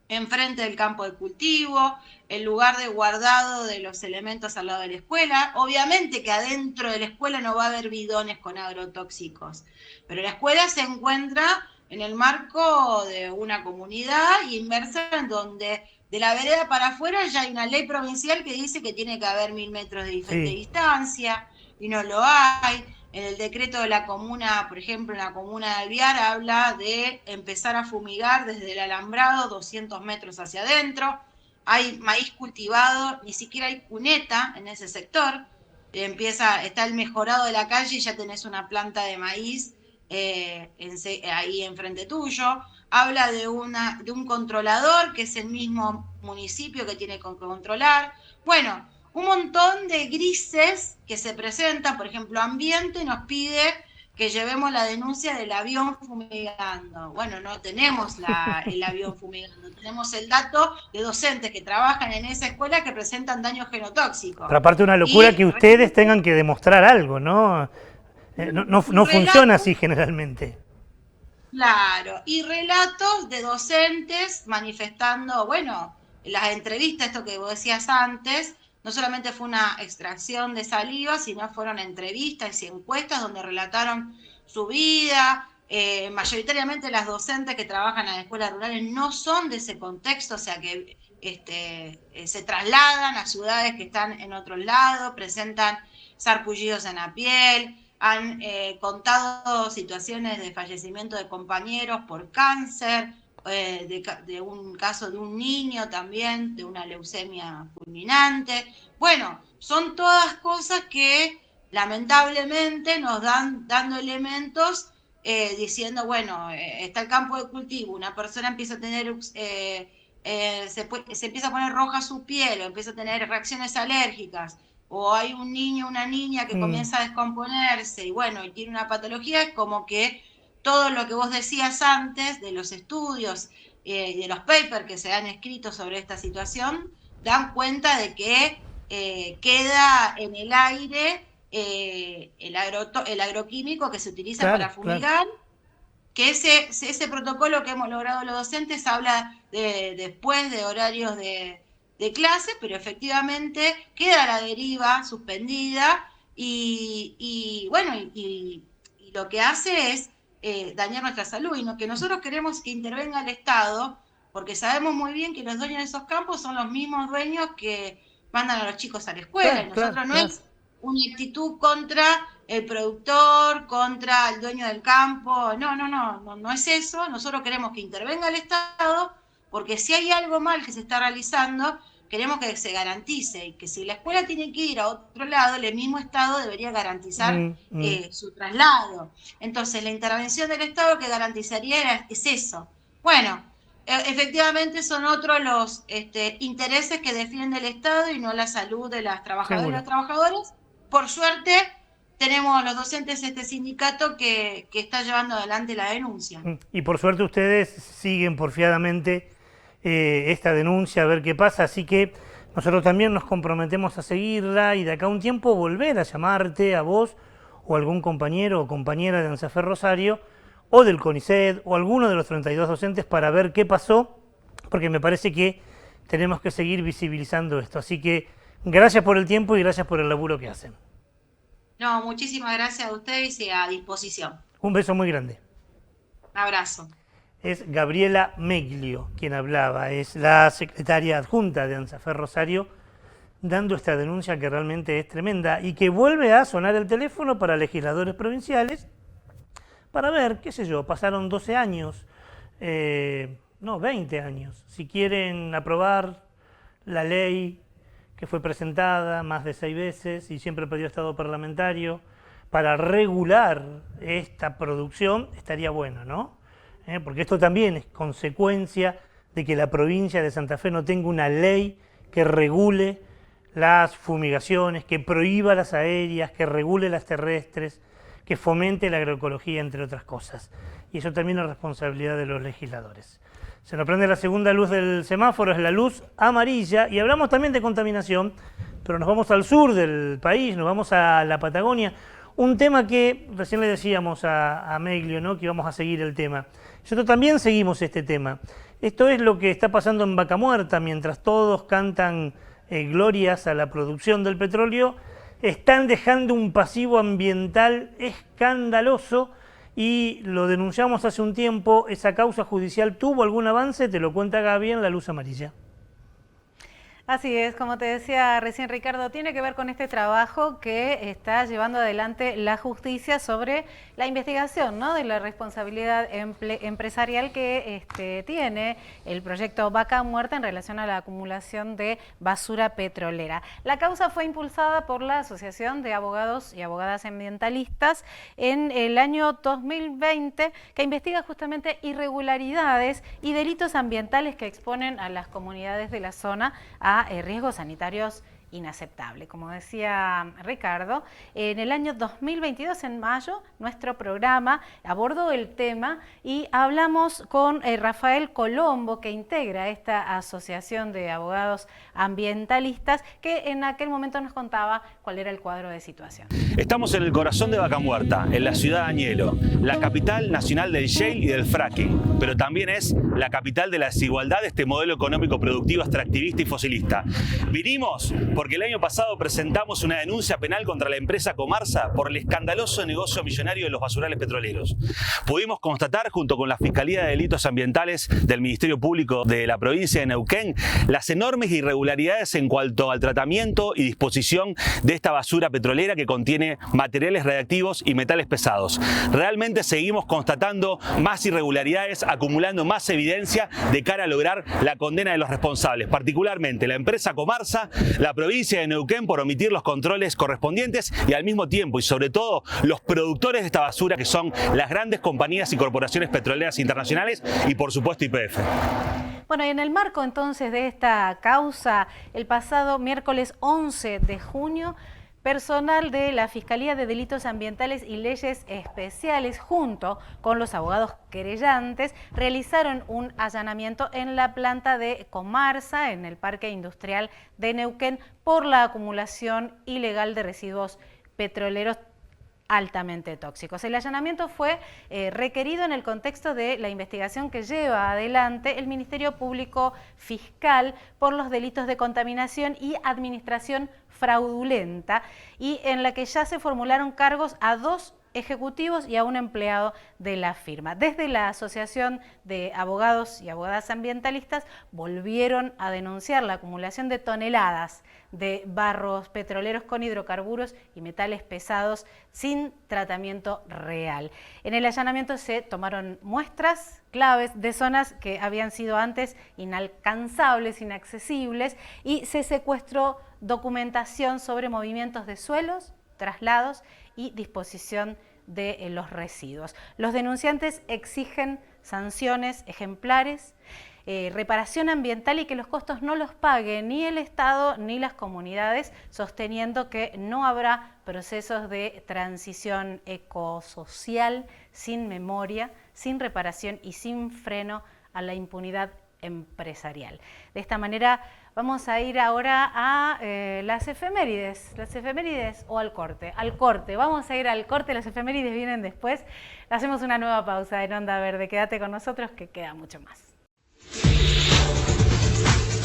enfrente del campo de cultivo, el lugar de guardado de los elementos al lado de la escuela. Obviamente que adentro de la escuela no va a haber bidones con agrotóxicos, pero la escuela se encuentra en el marco de una comunidad inmersa en donde de la vereda para afuera ya hay una ley provincial que dice que tiene que haber 1000 metros de distancia, y no lo hay. En el decreto de la comuna, por ejemplo, en la comuna de Alvear, habla de empezar a fumigar desde el alambrado 200 metros hacia adentro. Hay maíz cultivado, ni siquiera hay cuneta en ese sector. Está el mejorado de la calle y ya tenés una planta de maíz ahí enfrente tuyo. Habla de un controlador, que es el mismo municipio que tiene que controlar. Bueno, un montón de grises que se presentan. Por ejemplo, Ambiente nos pide que llevemos la denuncia del avión fumigando. Bueno, no tenemos el avión fumigando, tenemos el dato de docentes que trabajan en esa escuela que presentan daños genotóxicos. Pero aparte una locura que ustedes tengan que demostrar algo, ¿no? No funciona así generalmente. Claro, y relatos de docentes manifestando, bueno, las entrevistas, esto que vos decías antes, no solamente fue una extracción de saliva, sino fueron entrevistas y encuestas donde relataron su vida. Mayoritariamente las docentes que trabajan en las escuelas rurales no son de ese contexto, o sea que se trasladan a ciudades que están en otro lado, presentan sarpullidos en la piel, han contado situaciones de fallecimiento de compañeros por cáncer, de un caso de un niño también, de una leucemia fulminante. Bueno, son todas cosas que lamentablemente nos dan dando elementos diciendo, bueno, está el campo de cultivo, una persona empieza a tener, se empieza a poner roja su piel, o empieza a tener reacciones alérgicas, o hay un niño o una niña que comienza a descomponerse, y bueno, y tiene una patología, es como que todo lo que vos decías antes de los estudios y de los papers que se han escrito sobre esta situación, dan cuenta de que queda en el aire el agroquímico que se utiliza para fumigar, que ese protocolo que hemos logrado los docentes habla de después de horarios de clase, pero efectivamente queda a la deriva, suspendida, y lo que hace es dañar nuestra salud, y lo que nosotros queremos que intervenga el Estado, porque sabemos muy bien que los dueños de esos campos son los mismos dueños que mandan a los chicos a la escuela, y nosotros no es una actitud contra el productor, contra el dueño del campo, no es eso. Nosotros queremos que intervenga el Estado, porque si hay algo mal que se está realizando, queremos que se garantice, y que si la escuela tiene que ir a otro lado, el mismo Estado debería garantizar su traslado. Entonces, la intervención del Estado que garantizaría es eso. Bueno, efectivamente son otros los intereses que defiende el Estado y no la salud de las trabajadoras y los trabajadores. Por suerte, tenemos los docentes este sindicato que está llevando adelante la denuncia. Y por suerte ustedes siguen porfiadamente esta denuncia, a ver qué pasa, así que nosotros también nos comprometemos a seguirla y de acá a un tiempo volver a llamarte a vos o algún compañero o compañera de ANSAFER Rosario o del CONICET o alguno de los 32 docentes para ver qué pasó, porque me parece que tenemos que seguir visibilizando esto. Así que gracias por el tiempo y gracias por el laburo que hacen. No, muchísimas gracias a ustedes y a disposición. Un beso muy grande. Un abrazo. Es Gabriela Meglio quien hablaba, es la secretaria adjunta de ANSAFER Rosario, dando esta denuncia que realmente es tremenda y que vuelve a sonar el teléfono para legisladores provinciales para ver, qué sé yo, pasaron 12 años, 20 años, si quieren aprobar la ley que fue presentada más de 6 veces y siempre pidió estado parlamentario para regular esta producción, estaría bueno, ¿no? Porque esto también es consecuencia de que la provincia de Santa Fe no tenga una ley que regule las fumigaciones, que prohíba las aéreas, que regule las terrestres, que fomente la agroecología, entre otras cosas. Y eso también es responsabilidad de los legisladores. Se nos prende la segunda luz del semáforo, es la luz amarilla, y hablamos también de contaminación, pero nos vamos al sur del país, nos vamos a la Patagonia. Un tema que recién le decíamos a Meglio, ¿no?, que íbamos a seguir el tema. Nosotros también seguimos este tema. Esto es lo que está pasando en Vaca Muerta, mientras todos cantan glorias a la producción del petróleo, están dejando un pasivo ambiental escandaloso y lo denunciamos hace un tiempo. Esa causa judicial tuvo algún avance, te lo cuenta Gaby en la luz amarilla. Así es, como te decía recién Ricardo, tiene que ver con este trabajo que está llevando adelante la justicia sobre la investigación, ¿no?, de la responsabilidad empresarial que tiene el proyecto Vaca Muerta en relación a la acumulación de basura petrolera. La causa fue impulsada por la Asociación de Abogados y Abogadas Ambientalistas en el año 2020, que investiga justamente irregularidades y delitos ambientales que exponen a las comunidades de la zona a riesgos sanitarios inaceptable. Como decía Ricardo, en el año 2022, en mayo, nuestro programa abordó el tema y hablamos con Rafael Colombo, que integra esta asociación de abogados ambientalistas, que en aquel momento nos contaba cuál era el cuadro de situación. Estamos en el corazón de Vaca Muerta, en la ciudad de Añelo, la capital nacional del shale y del fracking, pero también es la capital de la desigualdad de este modelo económico productivo, extractivista y fosilista. Vinimos porque el año pasado presentamos una denuncia penal contra la empresa Comarsa por el escandaloso negocio millonario de los basurales petroleros. Pudimos constatar, junto con la Fiscalía de Delitos Ambientales del Ministerio Público de la provincia de Neuquén, las enormes irregularidades en cuanto al tratamiento y disposición de esta basura petrolera que contiene materiales radiactivos y metales pesados. Realmente seguimos constatando más irregularidades, acumulando más evidencia de cara a lograr la condena de los responsables, particularmente la empresa Comarsa, la provincia de Neuquén por omitir los controles correspondientes y al mismo tiempo y sobre todo los productores de esta basura, que son las grandes compañías y corporaciones petroleras internacionales y por supuesto YPF. Bueno, y en el marco entonces de esta causa, el pasado miércoles 11 de junio, personal de la Fiscalía de Delitos Ambientales y Leyes Especiales, junto con los abogados querellantes, realizaron un allanamiento en la planta de Comarsa, en el Parque Industrial de Neuquén, por la acumulación ilegal de residuos petroleros altamente tóxicos. El allanamiento fue requerido en el contexto de la investigación que lleva adelante el Ministerio Público Fiscal por los delitos de contaminación y administración fraudulenta, y en la que ya se formularon cargos a 2 ejecutivos y a un empleado de la firma. Desde la Asociación de Abogados y Abogadas Ambientalistas volvieron a denunciar la acumulación de toneladas de barros petroleros con hidrocarburos y metales pesados sin tratamiento real. En el allanamiento se tomaron muestras claves de zonas que habían sido antes inalcanzables, inaccesibles, y se secuestró documentación sobre movimientos de suelos, traslados y disposición de los residuos. Los denunciantes exigen sanciones ejemplares, reparación ambiental y que los costos no los pague ni el Estado ni las comunidades, sosteniendo que no habrá procesos de transición ecosocial sin memoria, sin reparación y sin freno a la impunidad empresarial. De esta manera vamos a ir ahora a las efemérides o al corte. Al corte, vamos a ir al corte, las efemérides vienen después. Hacemos una nueva pausa en Onda Verde, quédate con nosotros que queda mucho más.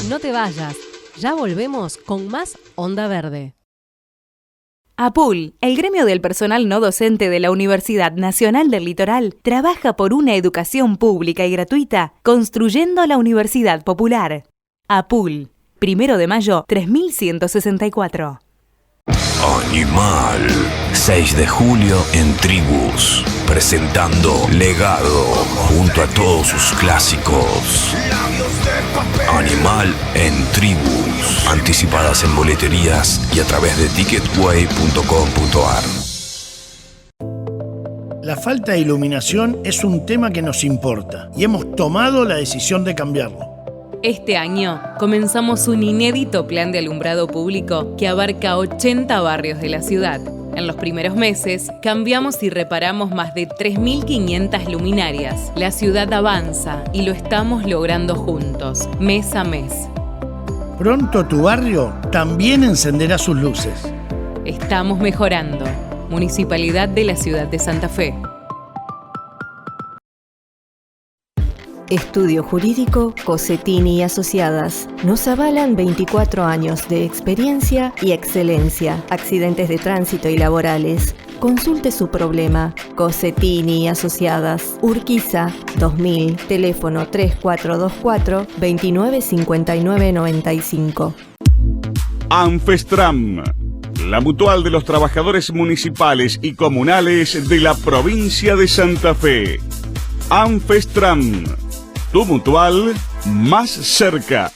No te vayas, ya volvemos con más Onda Verde. APUL, el gremio del personal no docente de la Universidad Nacional del Litoral, trabaja por una educación pública y gratuita, construyendo la Universidad Popular. APUL, 1 de mayo, 3164. Animal, 6 de julio en Tribus, presentando Legado junto a todos sus clásicos. Animal en Tribus, anticipadas en boleterías y a través de ticketway.com.ar. La falta de iluminación es un tema que nos importa y hemos tomado la decisión de cambiarlo. Este año comenzamos un inédito plan de alumbrado público que abarca 80 barrios de la ciudad. En los primeros meses cambiamos y reparamos más de 3.500 luminarias. La ciudad avanza y lo estamos logrando juntos, mes a mes. Pronto tu barrio también encenderá sus luces. Estamos mejorando. Municipalidad de la Ciudad de Santa Fe. Estudio Jurídico Cossetini y Asociadas. Nos avalan 24 años de experiencia y excelencia. Accidentes de tránsito y laborales. Consulte su problema. Cossetini y Asociadas. Urquiza 2000. Teléfono 3424 295995. Anfestram, la mutual de los trabajadores municipales y comunales de la provincia de Santa Fe. Anfestram, tu mutual más cerca.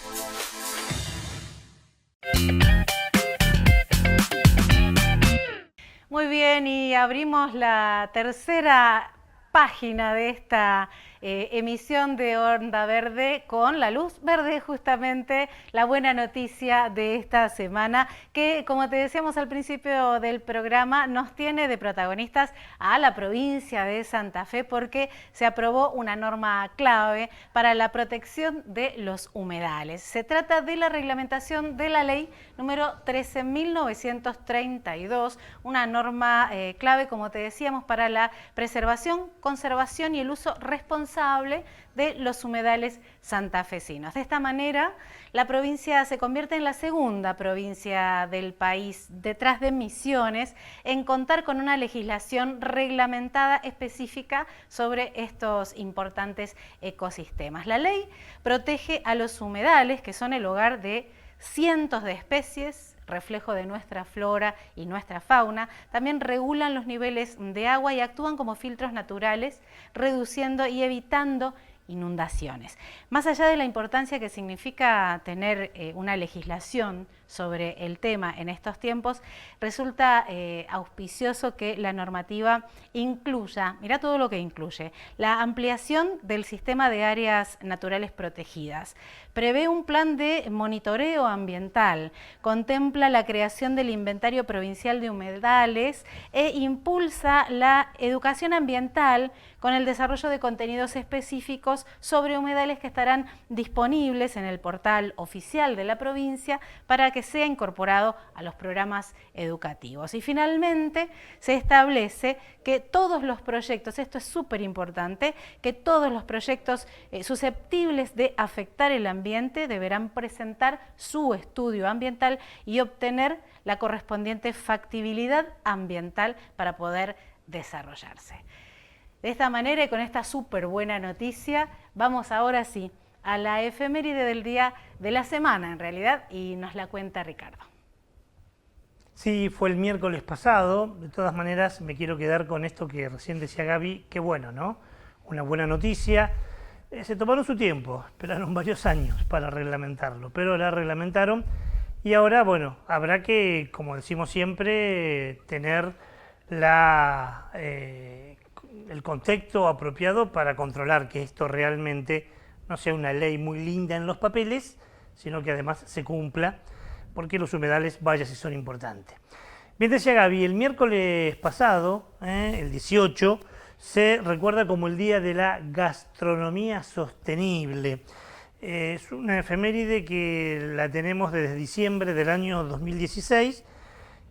Muy bien, y abrimos la tercera página de esta emisión de Onda Verde con la luz verde, justamente la buena noticia de esta semana, que como te decíamos al principio del programa, nos tiene de protagonistas a la provincia de Santa Fe, porque se aprobó una norma clave para la protección de los humedales. Se trata de la reglamentación de la ley número 13.932, una norma clave, como te decíamos, para la preservación, conservación y el uso responsable de los humedales santafesinos. De esta manera, la provincia se convierte en la segunda provincia del país, detrás de Misiones, en contar con una legislación reglamentada específica sobre estos importantes ecosistemas. La ley protege a los humedales, que son el hogar de cientos de especies, reflejo de nuestra flora y nuestra fauna. También regulan los niveles de agua y actúan como filtros naturales, reduciendo y evitando inundaciones. Más allá de la importancia que significa tener una legislación sobre el tema en estos tiempos, resulta auspicioso que la normativa incluya, mira todo lo que incluye, la ampliación del sistema de áreas naturales protegidas, prevé un plan de monitoreo ambiental, contempla la creación del inventario provincial de humedales e impulsa la educación ambiental con el desarrollo de contenidos específicos sobre humedales que estarán disponibles en el portal oficial de la provincia para que sea incorporado a los programas educativos. Y finalmente se establece que todos los proyectos, esto es súper importante, que todos los proyectos susceptibles de afectar el ambiente deberán presentar su estudio ambiental y obtener la correspondiente factibilidad ambiental para poder desarrollarse. De esta manera y con esta súper buena noticia, vamos ahora sí a la efeméride del día de la semana, en realidad, y nos la cuenta Ricardo. Sí, fue el miércoles pasado. De todas maneras, me quiero quedar con esto que recién decía Gaby. Qué bueno, ¿no? Una buena noticia. Se tomaron su tiempo, esperaron varios años para reglamentarlo, pero la reglamentaron y ahora, bueno, habrá que, como decimos siempre, tener el contexto apropiado para controlar que esto realmente no sea una ley muy linda en los papeles, sino que además se cumpla, porque los humedales, vaya si son importantes. Bien decía Gaby, el miércoles pasado, el 18, se recuerda como el Día de la Gastronomía Sostenible. Es una efeméride que la tenemos desde diciembre del año 2016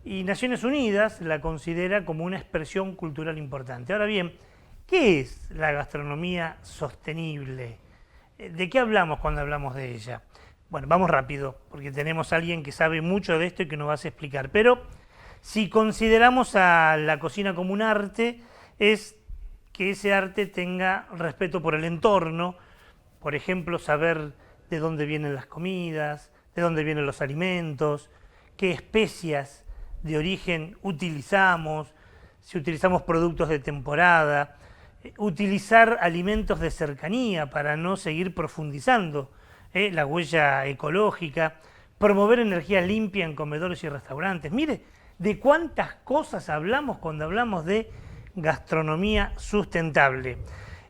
y Naciones Unidas la considera como una expresión cultural importante. Ahora bien, ¿qué es la gastronomía sostenible? ¿De qué hablamos cuando hablamos de ella? Bueno, vamos rápido, porque tenemos a alguien que sabe mucho de esto y que nos va a explicar. Pero si consideramos a la cocina como un arte, es que ese arte tenga respeto por el entorno, por ejemplo, saber de dónde vienen las comidas, de dónde vienen los alimentos, qué especias de origen utilizamos, si utilizamos productos de temporada, utilizar alimentos de cercanía para no seguir profundizando la huella ecológica, promover energía limpia en comedores y restaurantes. Mire, de cuántas cosas hablamos cuando hablamos de gastronomía sustentable.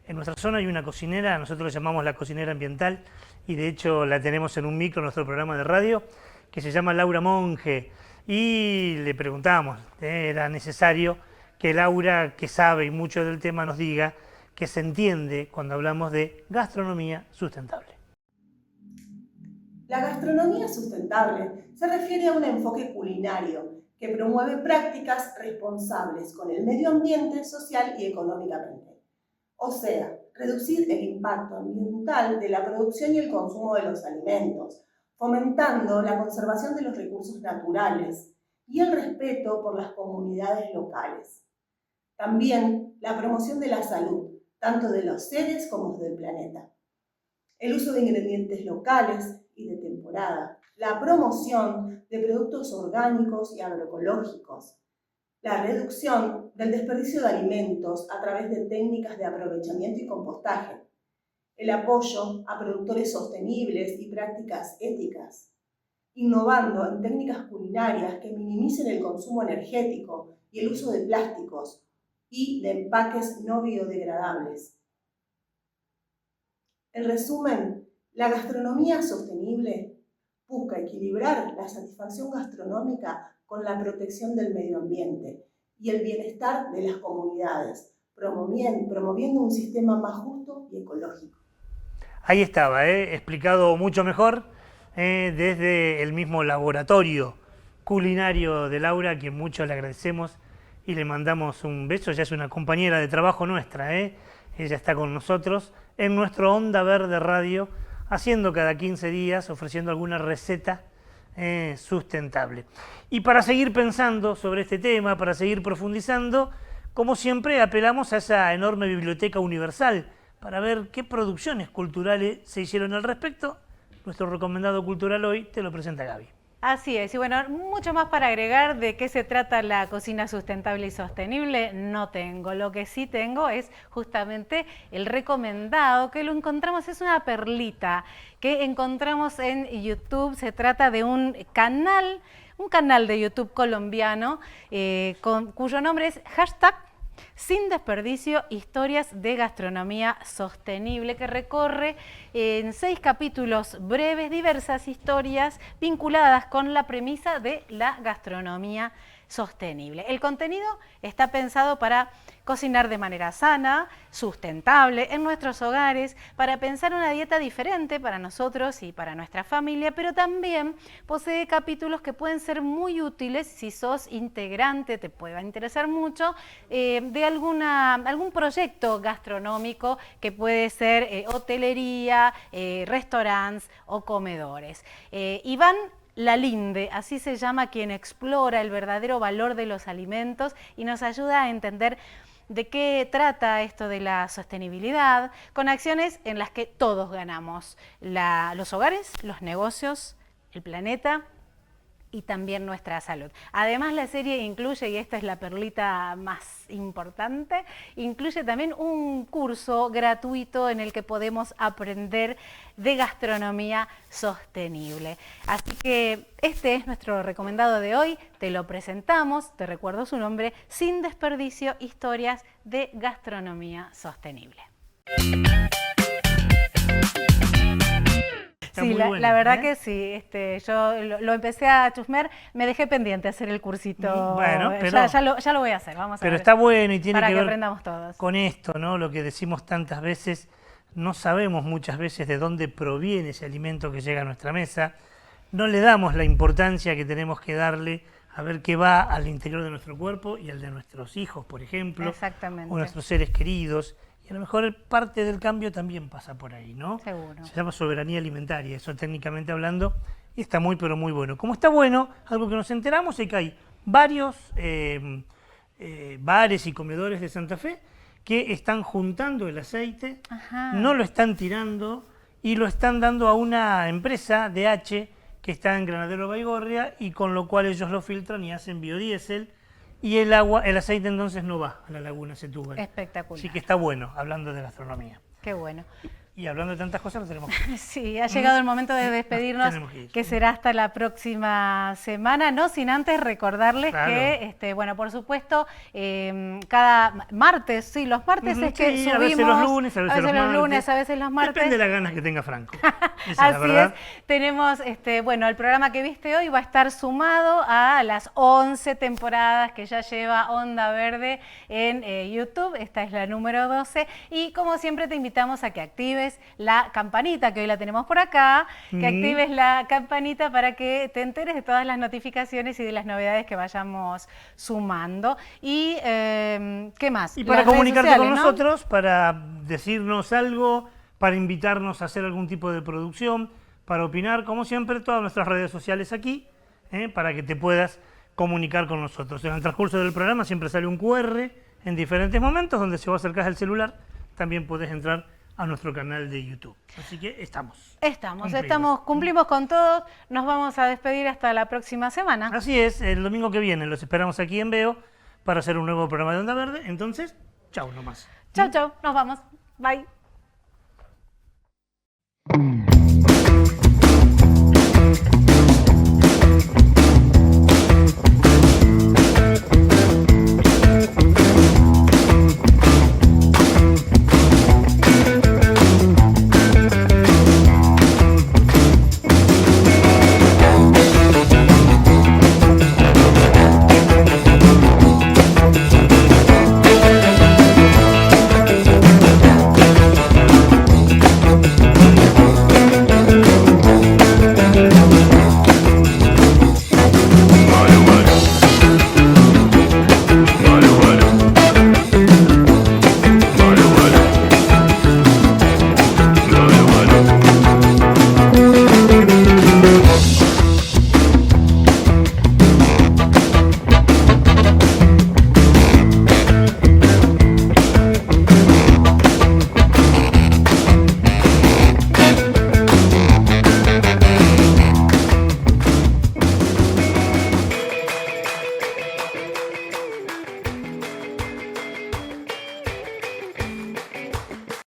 En nuestra zona hay una cocinera, nosotros la llamamos la cocinera ambiental, y de hecho la tenemos en un micro en nuestro programa de radio, que se llama Laura Monge, y le preguntamos, era necesario que Laura, que sabe mucho del tema, nos diga qué se entiende cuando hablamos de gastronomía sustentable. La gastronomía sustentable se refiere a un enfoque culinario que promueve prácticas responsables con el medio ambiente, social y económicamente. O sea, reducir el impacto ambiental de la producción y el consumo de los alimentos, fomentando la conservación de los recursos naturales y el respeto por las comunidades locales. También la promoción de la salud, tanto de los seres como del planeta. El uso de ingredientes locales y de temporada. La promoción de productos orgánicos y agroecológicos. La reducción del desperdicio de alimentos a través de técnicas de aprovechamiento y compostaje. El apoyo a productores sostenibles y prácticas éticas. Innovando en técnicas culinarias que minimicen el consumo energético y el uso de plásticos y de empaques no biodegradables. En resumen, la gastronomía sostenible busca equilibrar la satisfacción gastronómica con la protección del medio ambiente y el bienestar de las comunidades, promoviendo un sistema más justo y ecológico. Ahí estaba, explicado mucho mejor desde el mismo laboratorio culinario de Laura, a quien mucho le agradecemos y le mandamos un beso. Ella es una compañera de trabajo nuestra, ella está con nosotros en nuestro Onda Verde Radio, haciendo cada 15 días, ofreciendo alguna receta sustentable. Y para seguir pensando sobre este tema, para seguir profundizando, como siempre apelamos a esa enorme biblioteca universal para ver qué producciones culturales se hicieron al respecto. Nuestro recomendado cultural hoy te lo presenta Gaby. Así es, y bueno, mucho más para agregar de qué se trata la cocina sustentable y sostenible no tengo. Lo que sí tengo es justamente el recomendado, que lo encontramos, es una perlita que encontramos en YouTube. Se trata de un canal de YouTube colombiano cuyo nombre es #Sin Desperdicio, historias de gastronomía sostenible, que recorre en 6 capítulos breves diversas historias vinculadas con la premisa de la gastronomía sostenible. El contenido está pensado para cocinar de manera sana, sustentable en nuestros hogares, para pensar una dieta diferente para nosotros y para nuestra familia, pero también posee capítulos que pueden ser muy útiles si sos integrante, te pueda interesar mucho, de algún proyecto gastronómico que puede ser hotelería, restaurantes o comedores. Iván Lalinde, así se llama quien explora el verdadero valor de los alimentos y nos ayuda a entender de qué trata esto de la sostenibilidad, con acciones en las que todos ganamos, los hogares, los negocios, el planeta y también nuestra salud. Además, la serie incluye, y esta es la perlita más importante, incluye también un curso gratuito en el que podemos aprender de gastronomía sostenible. Así que este es nuestro recomendado de hoy, te lo presentamos, te recuerdo su nombre, Sin Desperdicio, historias de gastronomía sostenible. Sí, la verdad que sí. Yo lo empecé a chusmear, me dejé pendiente hacer el cursito. Bueno, pero, ya lo voy a hacer, vamos a ver. Pero está bueno y tiene para que que ver aprendamos todos. Con esto, ¿no? Lo que decimos tantas veces, no sabemos muchas veces de dónde proviene ese alimento que llega a nuestra mesa, no le damos la importancia que tenemos que darle a ver qué va al interior de nuestro cuerpo y al de nuestros hijos, por ejemplo, Exactamente. o nuestros seres queridos. Y a lo mejor parte del cambio también pasa por ahí, ¿no? Seguro. Se llama soberanía alimentaria, eso técnicamente hablando, y está muy, pero muy bueno. Como está bueno, algo que nos enteramos es que hay varios bares y comedores de Santa Fe que están juntando el aceite, no lo están tirando y lo están dando a una empresa, DH, que está en Granadero Baigorria, y con lo cual ellos lo filtran y hacen biodiesel. Y el aceite entonces no va a la laguna Setúbal. Espectacular. Así que está bueno, hablando de gastronomía. Qué bueno. Y hablando de tantas cosas, lo tenemos que ir. Sí, ha llegado el momento de despedirnos, que será hasta la próxima semana, no sin antes recordarles que, bueno, por supuesto, cada martes, sí, los martes es que subimos. A veces los lunes, a veces los lunes, a veces los martes. Depende de las ganas que tenga Franco. Así es. Tenemos, bueno, el programa que viste hoy va a estar sumado a las 11 temporadas que ya lleva Onda Verde en YouTube. Esta es la número 12. Y como siempre te invitamos a que actives la campanita, que hoy la tenemos por acá, que actives la campanita para que te enteres de todas las notificaciones y de las novedades que vayamos sumando. Y, ¿qué más? Y para comunicarte con nosotros, para decirnos algo, para invitarnos a hacer algún tipo de producción, para opinar, como siempre, todas nuestras redes sociales aquí, para que te puedas comunicar con nosotros. En el transcurso del programa siempre sale un QR en diferentes momentos, donde si vos acercás el celular, también podés entrar a nuestro canal de YouTube. Así que cumplimos con todos. Nos vamos a despedir hasta la próxima semana. Así es, el domingo que viene los esperamos aquí en Veo para hacer un nuevo programa de Onda Verde. Entonces, chau nomás. Chau, nos vamos. Bye.